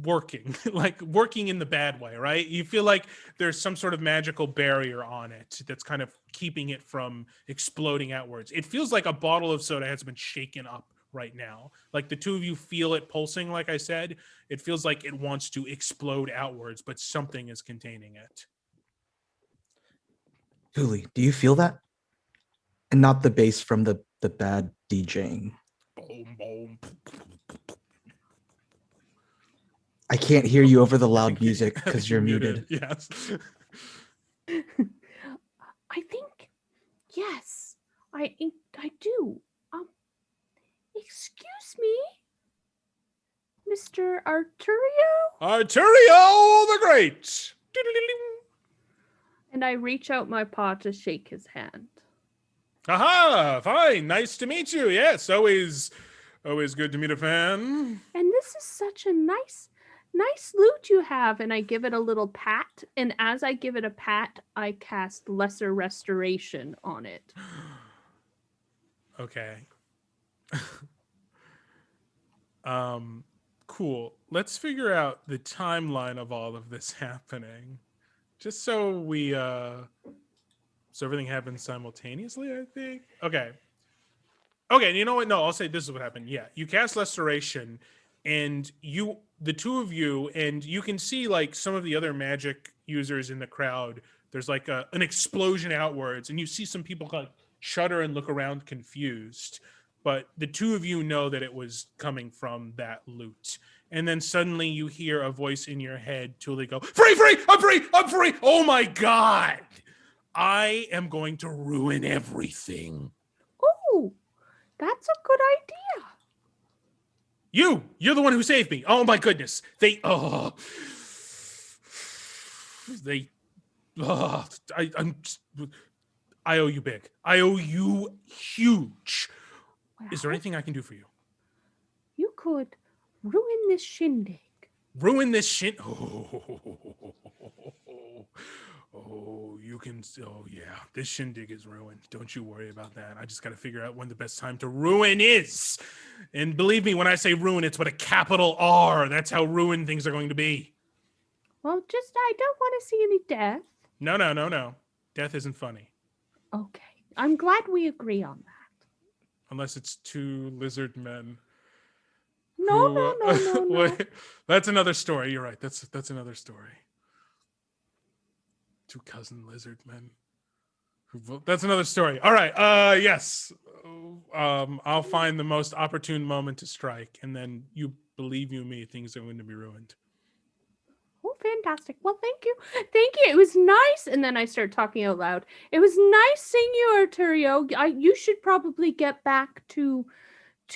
working like working in the bad way, right? You feel like there's some sort of magical barrier on it that's kind of keeping it from exploding outwards. It feels like a bottle of soda has been shaken up right now. Like the two of you feel it pulsing. Like I said, it feels like it wants to explode outwards, but something is containing it. Thule, do you feel that? And not the bass from the bad DJing. Boom, boom. I can't hear you over the loud music because you're muted. Yes. I think, yes, I do. Excuse me, Mr. Arturio? Arturio the Great. And I reach out my paw to shake his hand. Aha, fine. Nice to meet you. Yes, always good to meet a fan. And this is such a nice lute you have. And I give it a little pat. And as I give it a pat, I cast Lesser Restoration on it. Okay. Cool. Let's figure out the timeline of all of this happening. Just so we so everything happens simultaneously, I think. Okay, you know what? No, I'll say this is what happened. Yeah, you cast Restoration, and the two of you, and you can see like some of the other magic users in the crowd. There's like an explosion outwards, and you see some people like shudder and look around confused. But the two of you know that it was coming from that loot. And then suddenly you hear a voice in your head, Thule, go, free, I'm free. Oh my God. I am going to ruin everything. Oh, that's a good idea. You're the one who saved me. Oh my goodness. I owe you big. I owe you huge. Well, Is there anything I can do for you? You could ruin this shindig. Ruin this shit. You can. Oh yeah, this shindig is ruined. Don't you worry about that. I just got to figure out when the best time to ruin is. And believe me, when I say ruin, it's with a capital R. That's how ruined things are going to be. Well, I don't want to see any death. No. Death isn't funny. Okay. I'm glad we agree on that. Unless it's two lizard men. No. Wait, that's another story. You're right. That's another story. Two cousin lizard men. That's another story. All right. Yes. I'll find the most opportune moment to strike, and then you believe you me, things are going to be ruined. Oh, fantastic. Well, thank you. It was nice. And then I start talking out loud. It was nice seeing you, Arturio. You should probably get back to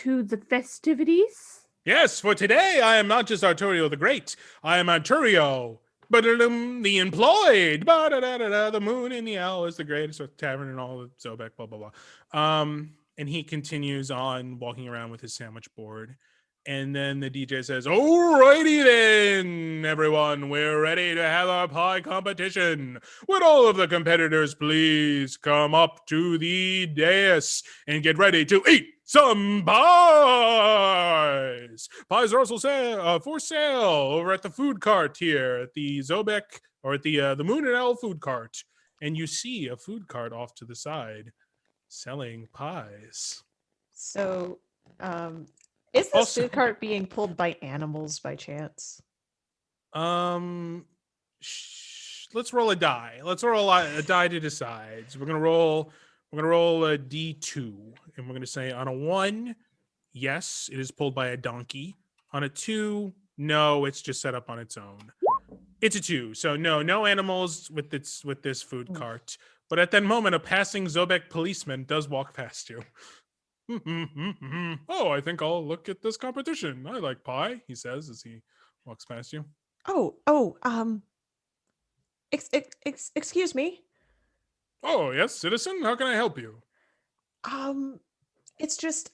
the festivities. Yes, for today, I am not just Arturio the Great. I am Arturio, the employed. The moon and the owl is the greatest tavern in all of Zobeck, blah, blah, blah. And he continues on walking around with his sandwich board. And then the DJ says, alrighty then, everyone. We're ready to have our pie competition. Would all of the competitors please come up to the dais and get ready to eat some pies. Pies are also for sale over at the food cart here at the Zobeck, or at the Moon and Owl food cart. And you see a food cart off to the side selling pies. So, is this food cart being pulled by animals by chance? No, let's roll a die. Let's roll a die to decide. So we're gonna roll a D2, and we're gonna say on a 1, yes, it is pulled by a donkey. On a 2, no, it's just set up on its own. It's a 2, so no animals with this food cart. But at that moment, a passing Zobeck policeman does walk past you. Oh, I think I'll look at this competition. I like pie, he says as he walks past you. Excuse me. Oh, yes, citizen, how can I help you? It's just,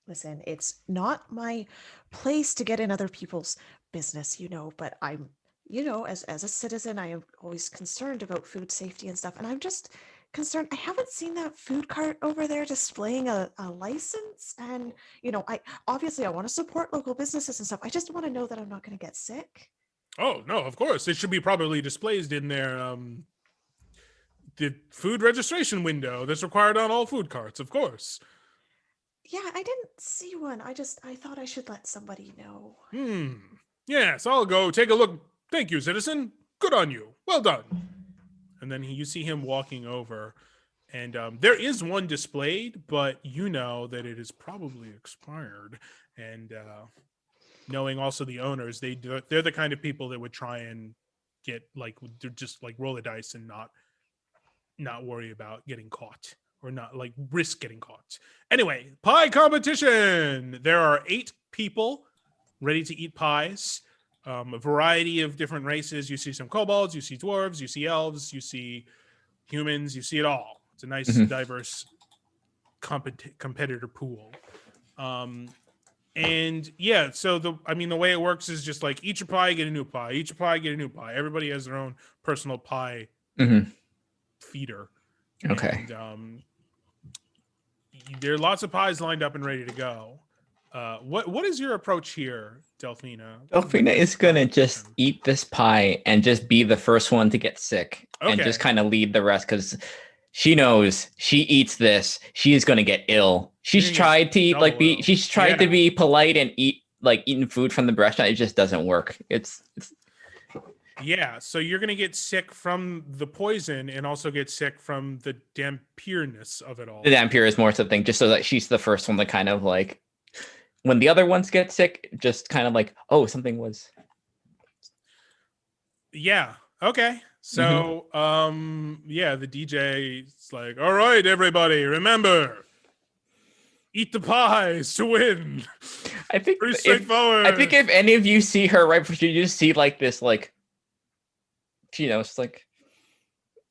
listen, it's not my place to get in other people's business, but I'm, as a citizen, I am always concerned about food safety and stuff. And I'm just concerned. I haven't seen that food cart over there displaying a license. And, I want to support local businesses and stuff. I just want to know that I'm not going to get sick. Oh, no, of course. It should be properly displayed in their, the food registration window that's required on all food carts, of course. Yeah, I didn't see one. I thought I should let somebody know. Yes, I'll go take a look. Thank you, citizen. Good on you. Well done. And then you see him walking over, and there is one displayed, but you know that it is probably expired. And knowing also the owners, they're the kind of people that would try and get they're just roll the dice and not worry about getting caught, or not risk getting caught. Anyway, pie competition. There are 8 people ready to eat pies. A variety of different races. You see some kobolds, you see dwarves, you see elves, you see humans, you see it all. It's a nice, diverse competitor pool. And yeah, so the way it works is just eat your pie, get a new pie. Eat your pie, get a new pie. Everybody has their own personal pie feeder. Okay. And, there are lots of pies lined up and ready to go. What is your approach here, Delphina? Delphina is gonna just eat this pie and just be the first one to get sick, and just kind of lead the rest, because she knows she eats this, she is gonna get ill. She's tried to eat she's tried to be polite and eat eating food from the restaurant. It just doesn't work. It's Yeah, so you're gonna get sick from the poison and also get sick from the dampierness of it all. The dampier is more something, just so that she's the first one to kind of when the other ones get sick, just kind of oh, something was. Yeah. Okay. So, the DJ's all right, everybody, remember, eat the pies to win. I think pretty straightforward. I think if any of you see her right before, you just see this, it's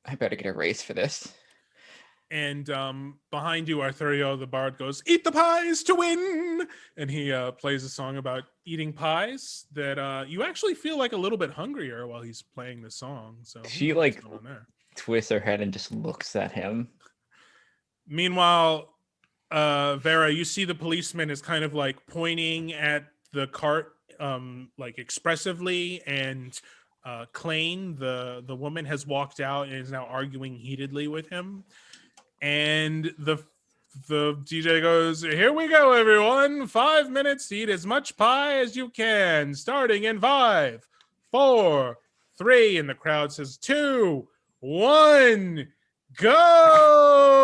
I better get a raise for this. And behind you, Arthurio the Bard goes, "Eat the pies to win!" And he plays a song about eating pies that you actually feel a little bit hungrier while he's playing the song. So she twists her head and just looks at him. Meanwhile, Vera, you see the policeman is kind of pointing at the cart expressively, and Klain, the woman, has walked out and is now arguing heatedly with him. And the DJ goes, "Here we go, everyone. 5 minutes to eat as much pie as you can. Starting in 5, 4, 3." And the crowd says 2, 1, go.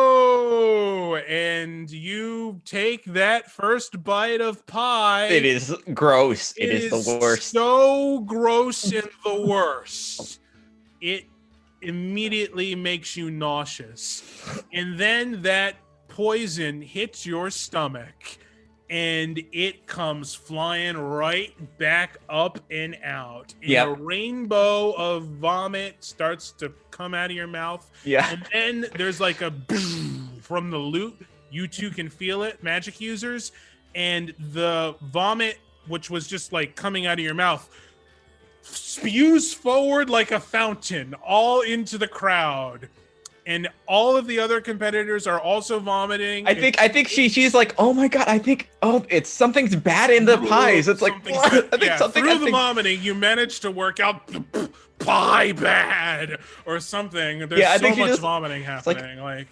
And you take that first bite of pie. It is gross. It is the worst. So gross and the worst. It immediately makes you nauseous, and then that poison hits your stomach and it comes flying right back up and out, and a rainbow of vomit starts to come out of your mouth, and then there's a boom from the loot. You two can feel it, magic users, and the vomit, which was just coming out of your mouth, spews forward like a fountain all into the crowd, and all of the other competitors are also vomiting. I think she's oh my god, it's something's bad in the pies. It's what? Through the vomiting, you managed to work out pie bad or something. There's so much vomiting happening.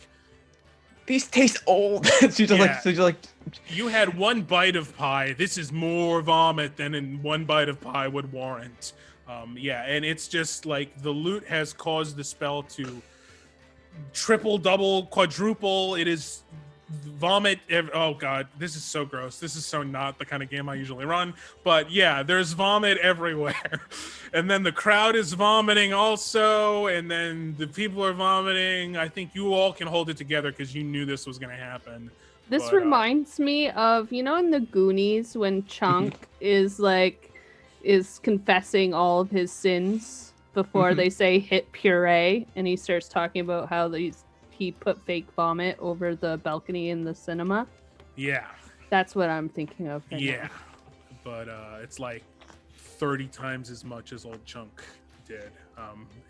These taste old. she's just you had one bite of pie. This is more vomit than in one bite of pie would warrant. Yeah, and it's just like the loot has caused the spell to triple, double, quadruple. It is vomit. Oh god, this is so gross. This is so not the kind of game I usually run. But yeah, there's vomit everywhere. And then the crowd is vomiting also, and then the people are vomiting. I think you all can hold it together because you knew this was going to happen. This But, reminds me of, in the Goonies when Chunk is confessing all of his sins before they say hit puree, and he starts talking about how he put fake vomit over the balcony in the cinema. Yeah. That's what I'm thinking of. Right Yeah. now. But it's like 30 times as much as old Chunk did.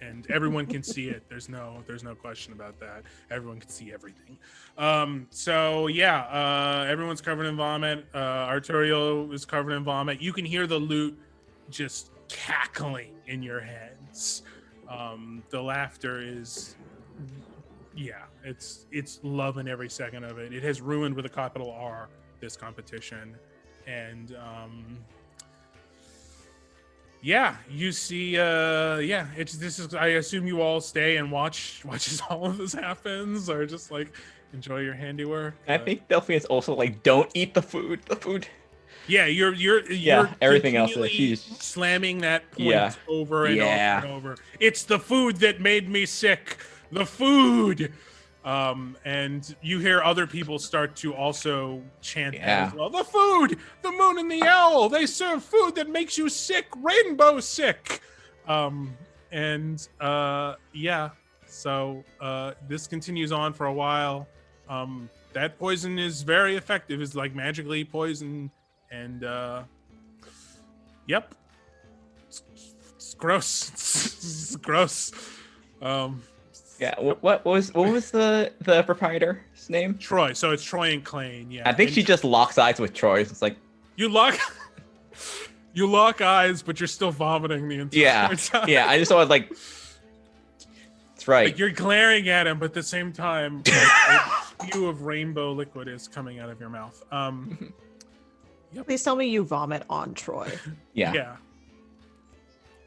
And everyone can see it. There's no question about that. Everyone can see everything. So yeah, everyone's covered in vomit. Arturo is covered in vomit. You can hear the loot just cackling in your heads. The laughter is, yeah, it's loving every second of it. It has ruined with a capital R this competition, and yeah, you see, yeah, this is. I assume you all stay and watch as all of this happens, or just like enjoy your handiwork. I think Delphine is also like, don't eat the food. The food. Yeah, you're everything else is continually huge. slamming that point over and over and over. It's the food that made me sick. The food. And you hear other people start to also chant that as well. The food, the moon and the owl, they serve food that makes you sick, rainbow sick. Yeah, so this continues on for a while. That poison is very effective. It's like magically poison, and yep, it's gross. It's gross. Yeah. What was the proprietor's name? Troy. So it's Troy and Klain. Yeah. I think and she just locks eyes with Troy. It's like you lock eyes, but you're still vomiting the entire time. Yeah. I just was like, that's right. Like you're glaring at him, but at the same time, a spew of rainbow liquid is coming out of your mouth. Yep. Please tell me you vomit on Troy. Yeah. Yeah.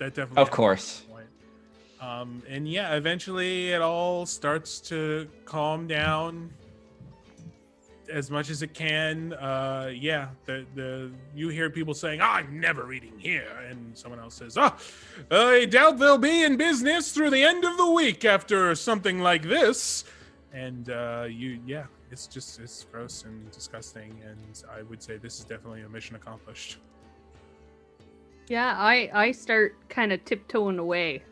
That definitely. Of course. And yeah, eventually it all starts to calm down as much as it can. Yeah, you hear people saying, "I'm never eating here," and someone else says, I doubt they'll be in business through the end of the week after something like this." And it's gross and disgusting, and I would say this is definitely a mission accomplished. Yeah, I start kind of tiptoeing away.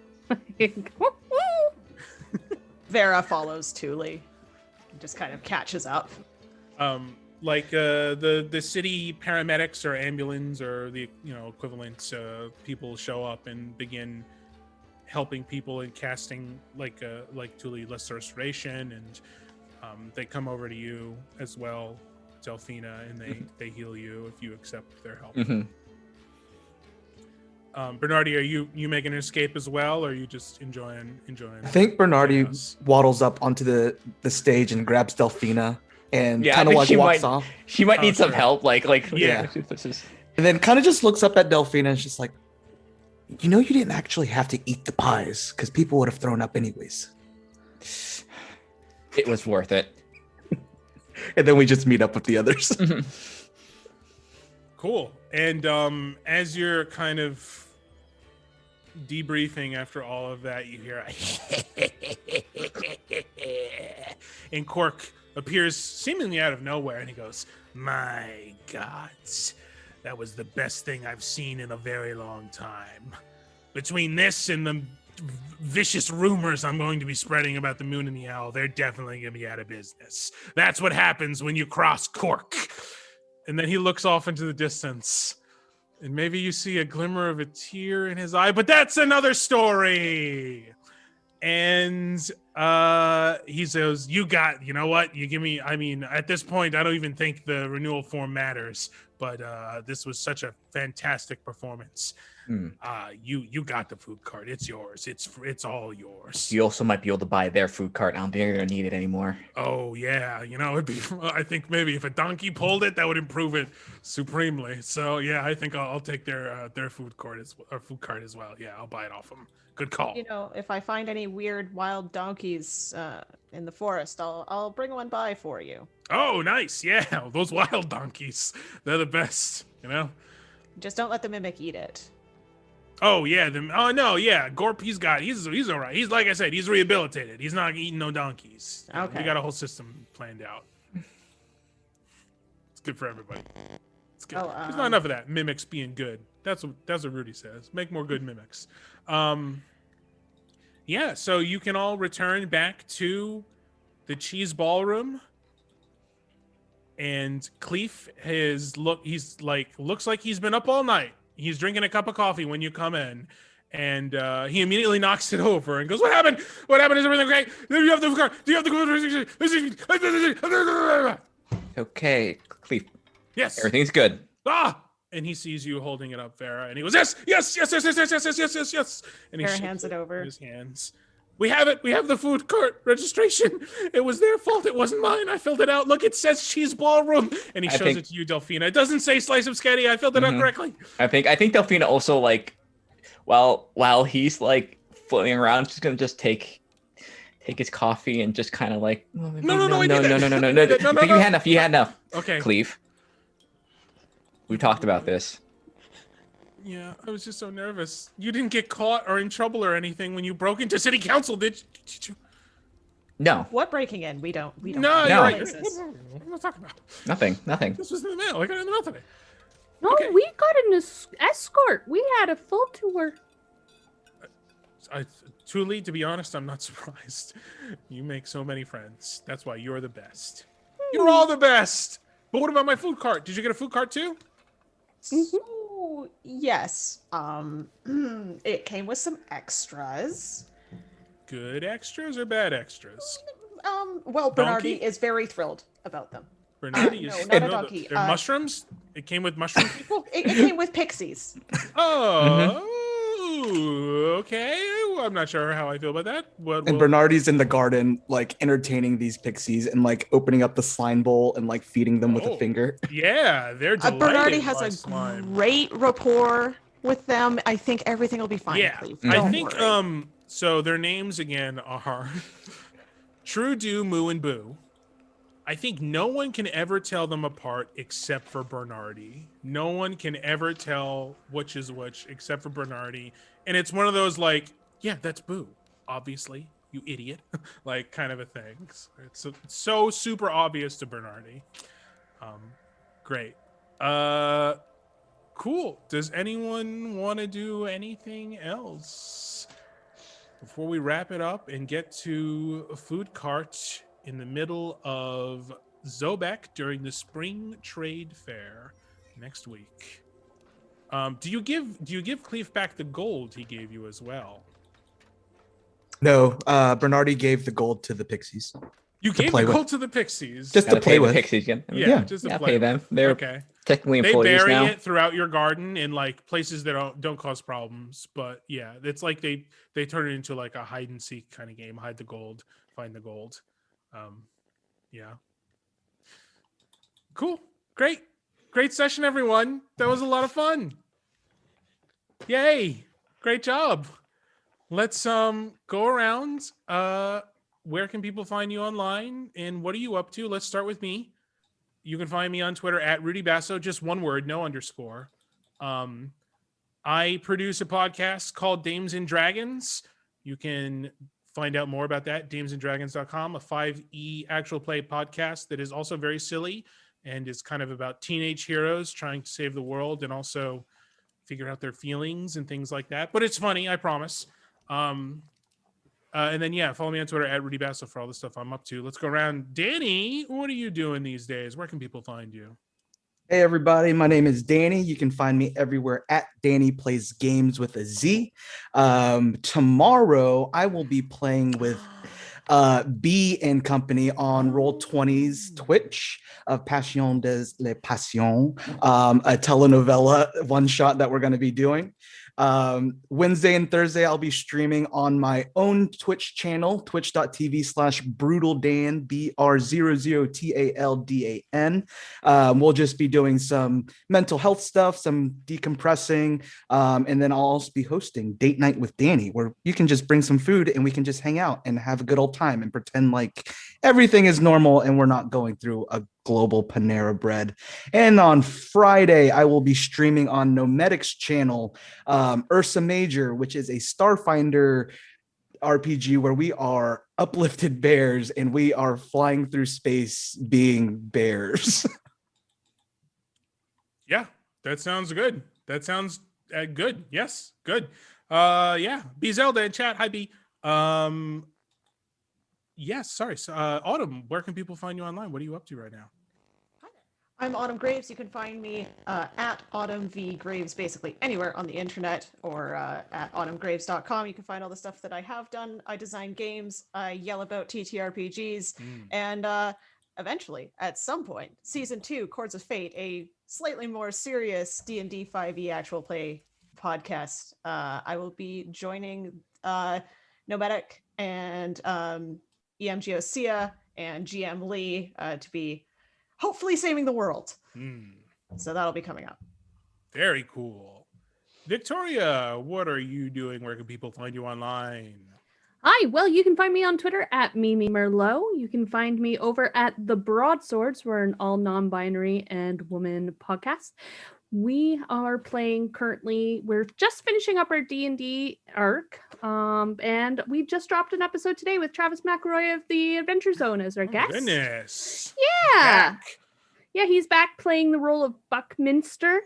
Vera follows Thule and just kind of catches up. The city paramedics or ambulance or the equivalent people show up and begin helping people and casting like Thule Less Restoration, and they come over to you as well, Delphina, and they heal you if you accept their help. Bernardi, are you making an escape as well, or are you just enjoying? I think Bernardi waddles up onto the stage and grabs Delphina and kind of like walks off. She might need some help, yeah. And then kind of just looks up at Delphina and is just like, you didn't actually have to eat the pies because people would have thrown up anyways. It was worth it. And then we just meet up with the others. Cool. And as you're kind of debriefing after all of that, you hear and Cork appears seemingly out of nowhere, and he goes, "My God, that was the best thing I've seen in a very long time. Between this and the vicious rumors I'm going to be spreading about the moon and the owl, they're definitely going to be out of business. That's what happens when you cross Cork." And then he looks off into the distance, and maybe you see a glimmer of a tear in his eye, but that's another story. And he says, you know what? You give me, at this point, I don't even think the renewal form matters, but this was such a fantastic performance. You got the food cart. It's yours. It's all yours. You also might be able to buy their food cart. I don't think you're gonna need it anymore. Oh yeah, it'd be. I think maybe if a donkey pulled it, that would improve it supremely. So yeah, I think I'll take their food cart as well. Yeah, I'll buy it off them. Good call. If I find any weird wild donkeys in the forest, I'll bring one by for you. Oh, nice. Yeah, those wild donkeys. They're the best. Just don't let the mimic eat it. Oh yeah, oh no, yeah. Gorp, he's all right. He's like I said, he's rehabilitated. He's not eating no donkeys. Okay. We got a whole system planned out. It's good for everybody. It's good. There's not enough of that. Mimics being good. That's what Rudy says. Make more good mimics. Yeah, so you can all return back to the Cheese Ballroom. And Cleef looks like he's been up all night. He's drinking a cup of coffee when you come in, and he immediately knocks it over and goes, "What happened? What happened? Is everything okay? Do you have the car? Do you have the?" Okay, Cleef. Yes. Everything's good. And he sees you holding it up, Vera, and he goes, "Yes, yes, yes, yes, yes, yes, yes, yes, yes, yes." And he Vera hands it over. in his hands. We have it. We have the food cart registration. It was their fault. It wasn't mine. I filled it out. Look, it says Cheese Ballroom. And he shows it to you, Delphina. It doesn't say slice of sketty. I filled it out correctly. I think Delphina also, like, while he's like floating around, she's gonna just take his coffee and just kind of like no. You had enough. Okay. Cleef. We talked about this. Yeah, I was just so nervous. You didn't get caught or in trouble or anything when you broke into city council, did you? No. What breaking in? We don't. No, you're right. What am I talking about? Nothing. This was in the mail. I got it in the mail today. No, Okay. we got an escort. We had a full tour. Truly, to be honest, I'm not surprised. You make so many friends. That's why you're the best. You're all the best. But what about my food cart? Did you get a food cart too? So, yes. It came with some extras. Good extras or bad extras? Well, Bernardi is very thrilled about them. Bernardi no, is not a donkey. They're mushrooms? It came with mushroom people? It came with pixies. Oh, okay. I'm not sure how I feel about that. And Bernardi's in the garden, like entertaining these pixies and like opening up the slime bowl and like feeding them with a finger. Yeah, they're delighted Bernardi has by a slime. great rapport with them. I think everything will be fine. Yeah, I think so their names again are True, Do, Moo, and Boo. I think no one can ever tell them apart except for Bernardi. No one can ever tell which is which except for Bernardi. And it's one of those like, yeah, that's Boo, obviously, you idiot, like kind of a thing. It's so super obvious to Bernardi. Great. Cool. Does anyone want to do anything else before we wrap it up and get to a food cart in the middle of Zobeck during the spring trade fair next week? Do you give Cleef back the gold he gave you as well? No, Bernardi gave the gold to the pixies. You gave the gold to the pixies Just to play with. The pixies again. Just to play pay them. They're okay. Technically They employees bury now. it throughout your garden in like places that don't cause problems. But yeah, it's like they turn it into like a hide and seek kind of game. Hide the gold, find the gold. Yeah. Cool. Great session, everyone. That was a lot of fun. Yay. Great job. Let's go around. Where can people find you online and what are you up to? Let's start with me. You can find me on Twitter at Rudy Basso, just one word, no underscore. I produce a podcast called Dames and Dragons. You can find out more about that, damesanddragons.com, a 5e actual play podcast that is also very silly and is kind of about teenage heroes trying to save the world and also figure out their feelings and things like that. But it's funny, I promise. And then, yeah, follow me on Twitter at Rudy Basso for all the stuff I'm up to. Let's go around. Danny, what are you doing these days? Where can people find you? Hey, everybody. My name is Danny. You can find me everywhere at Danny Plays Games with a Z. Tomorrow, I will be playing with B and Company on Roll20's Twitch of Passion des les Passions, a telenovela one-shot that we're going to be doing. Wednesday and Thursday, I'll be streaming on my own Twitch channel, twitch.tv/BrutalDan, BR00TALDAN. We'll just be doing some mental health stuff, some decompressing, and then I'll also be hosting Date Night with Danny, where you can just bring some food and we can just hang out and have a good old time and pretend like everything is normal and we're not going through a global Panera Bread. And on Friday, I will be streaming on Nomedic's channel, Ursa Major, which is a Starfinder RPG where we are uplifted bears and we are flying through space being bears. Yeah, that sounds good. That sounds good. Yes, good. Yeah, B Zelda in chat. Hi, B. Yes, sorry. So, Autumn, where can people find you online? What are you up to right now? I'm Autumn Graves. You can find me at Autumn V Graves, basically anywhere on the internet, or at autumngraves.com. You can find all the stuff that I have done. I design games. I yell about TTRPGs, and eventually, at some point, season 2, Chords of Fate, a slightly more serious D&D 5e actual play podcast. I will be joining Nomadic and EMGOsia and GM Lee to be hopefully saving the world. So that'll be coming up. Very cool. Victoria, what are you doing? Where can people find you online? Hi, well, you can find me on Twitter at Mimi Merlot. You can find me over at The Broadswords. We're an all non-binary and woman podcast. We are playing currently, we're just finishing up our D&D arc, and we just dropped an episode today with Travis McElroy of the Adventure Zone as our guest. Goodness. Yeah. Back. Yeah, he's back playing the role of Buckminster.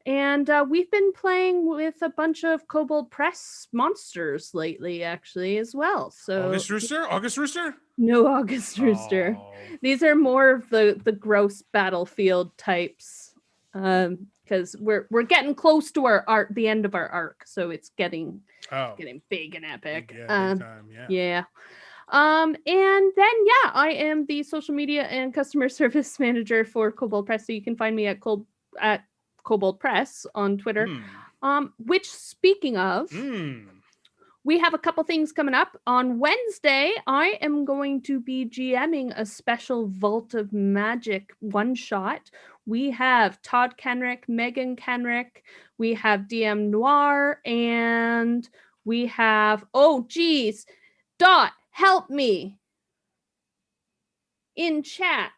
And we've been playing with a bunch of Kobold Press monsters lately, actually, as well. So August Rooster? August Rooster? No August Rooster. Oh. These are more of the gross battlefield types. Because we're getting close to the end of our arc, so it's getting big and epic. Big time, yeah. Yeah. And then I am the social media and customer service manager for Kobold Press. So you can find me at Kobold Press on Twitter. Which, speaking of, we have a couple things coming up. On Wednesday, I am going to be GMing a special Vault of Magic one-shot. We have Todd Kenrick, Megan Kenrick, we have DM Noir, and we have, Dot, help me in chat.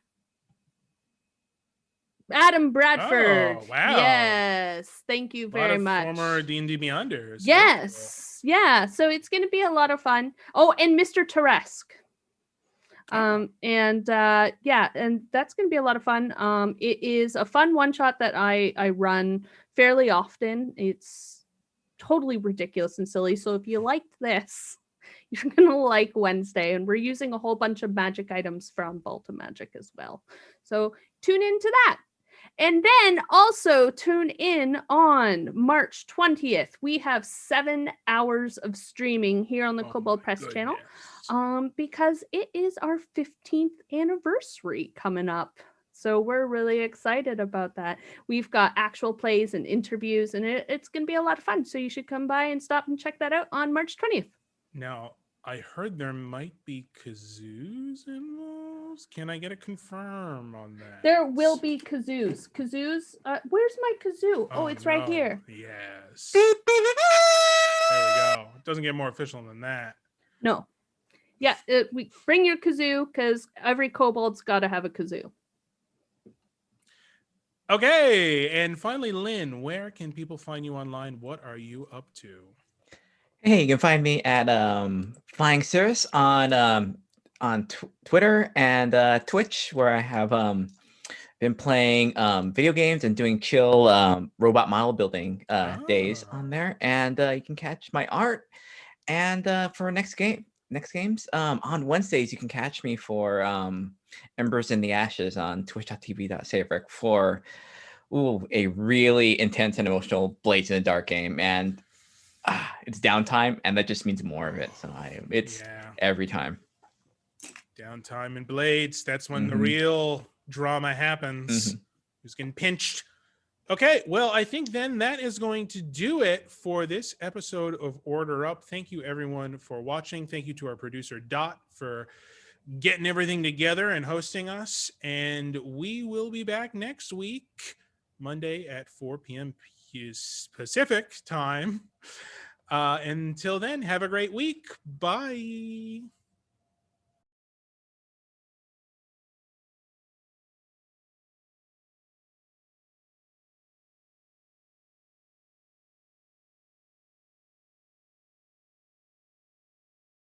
Adam Bradford. Oh, wow. Yes. Thank you very much. Former D&D Beyonders. Yes. Yeah. So it's going to be a lot of fun. Oh, and Mr. Teresk. And that's going to be a lot of fun. It is a fun one shot that I run fairly often. It's totally ridiculous and silly. So if you liked this, you're going to like Wednesday, and we're using a whole bunch of magic items from Vault of Magic as well. So tune into that. And then also tune in on March 20th. We have 7 hours of streaming here on the Kobold Press channel, because it is our 15th anniversary coming up. So we're really excited about that. We've got actual plays and interviews, and it's going to be a lot of fun. So you should come by and stop and check that out on March 20th. Now, I heard there might be kazoos involved. Can I get a confirm on that? There will be kazoos. Kazoos. Where's my kazoo? Oh, it's right here. Yes. There we go. It doesn't get more official than that. No. Yeah, we bring your kazoo, because every kobold's got to have a kazoo. Okay, and finally, Lynn, where can people find you online? What are you up to? Hey, you can find me at Flying Cirrus on Twitter and Twitch, where I have been playing video games and doing chill robot model building days on there. And you can catch my art. And for next games on Wednesdays, you can catch me for Embers in the Ashes on twitch.tv/Saverick for a really intense and emotional Blades in the Dark game. And it's downtime, and that just means more of it. So it's every time. Downtime and Blades. That's when the real drama happens. Who's getting pinched? Okay, well, I think then that is going to do it for this episode of Order Up. Thank you, everyone, for watching. Thank you to our producer, Dot, for getting everything together and hosting us. And we will be back next week, Monday at 4 p.m. Pacific time. Until then, have a great week. Bye.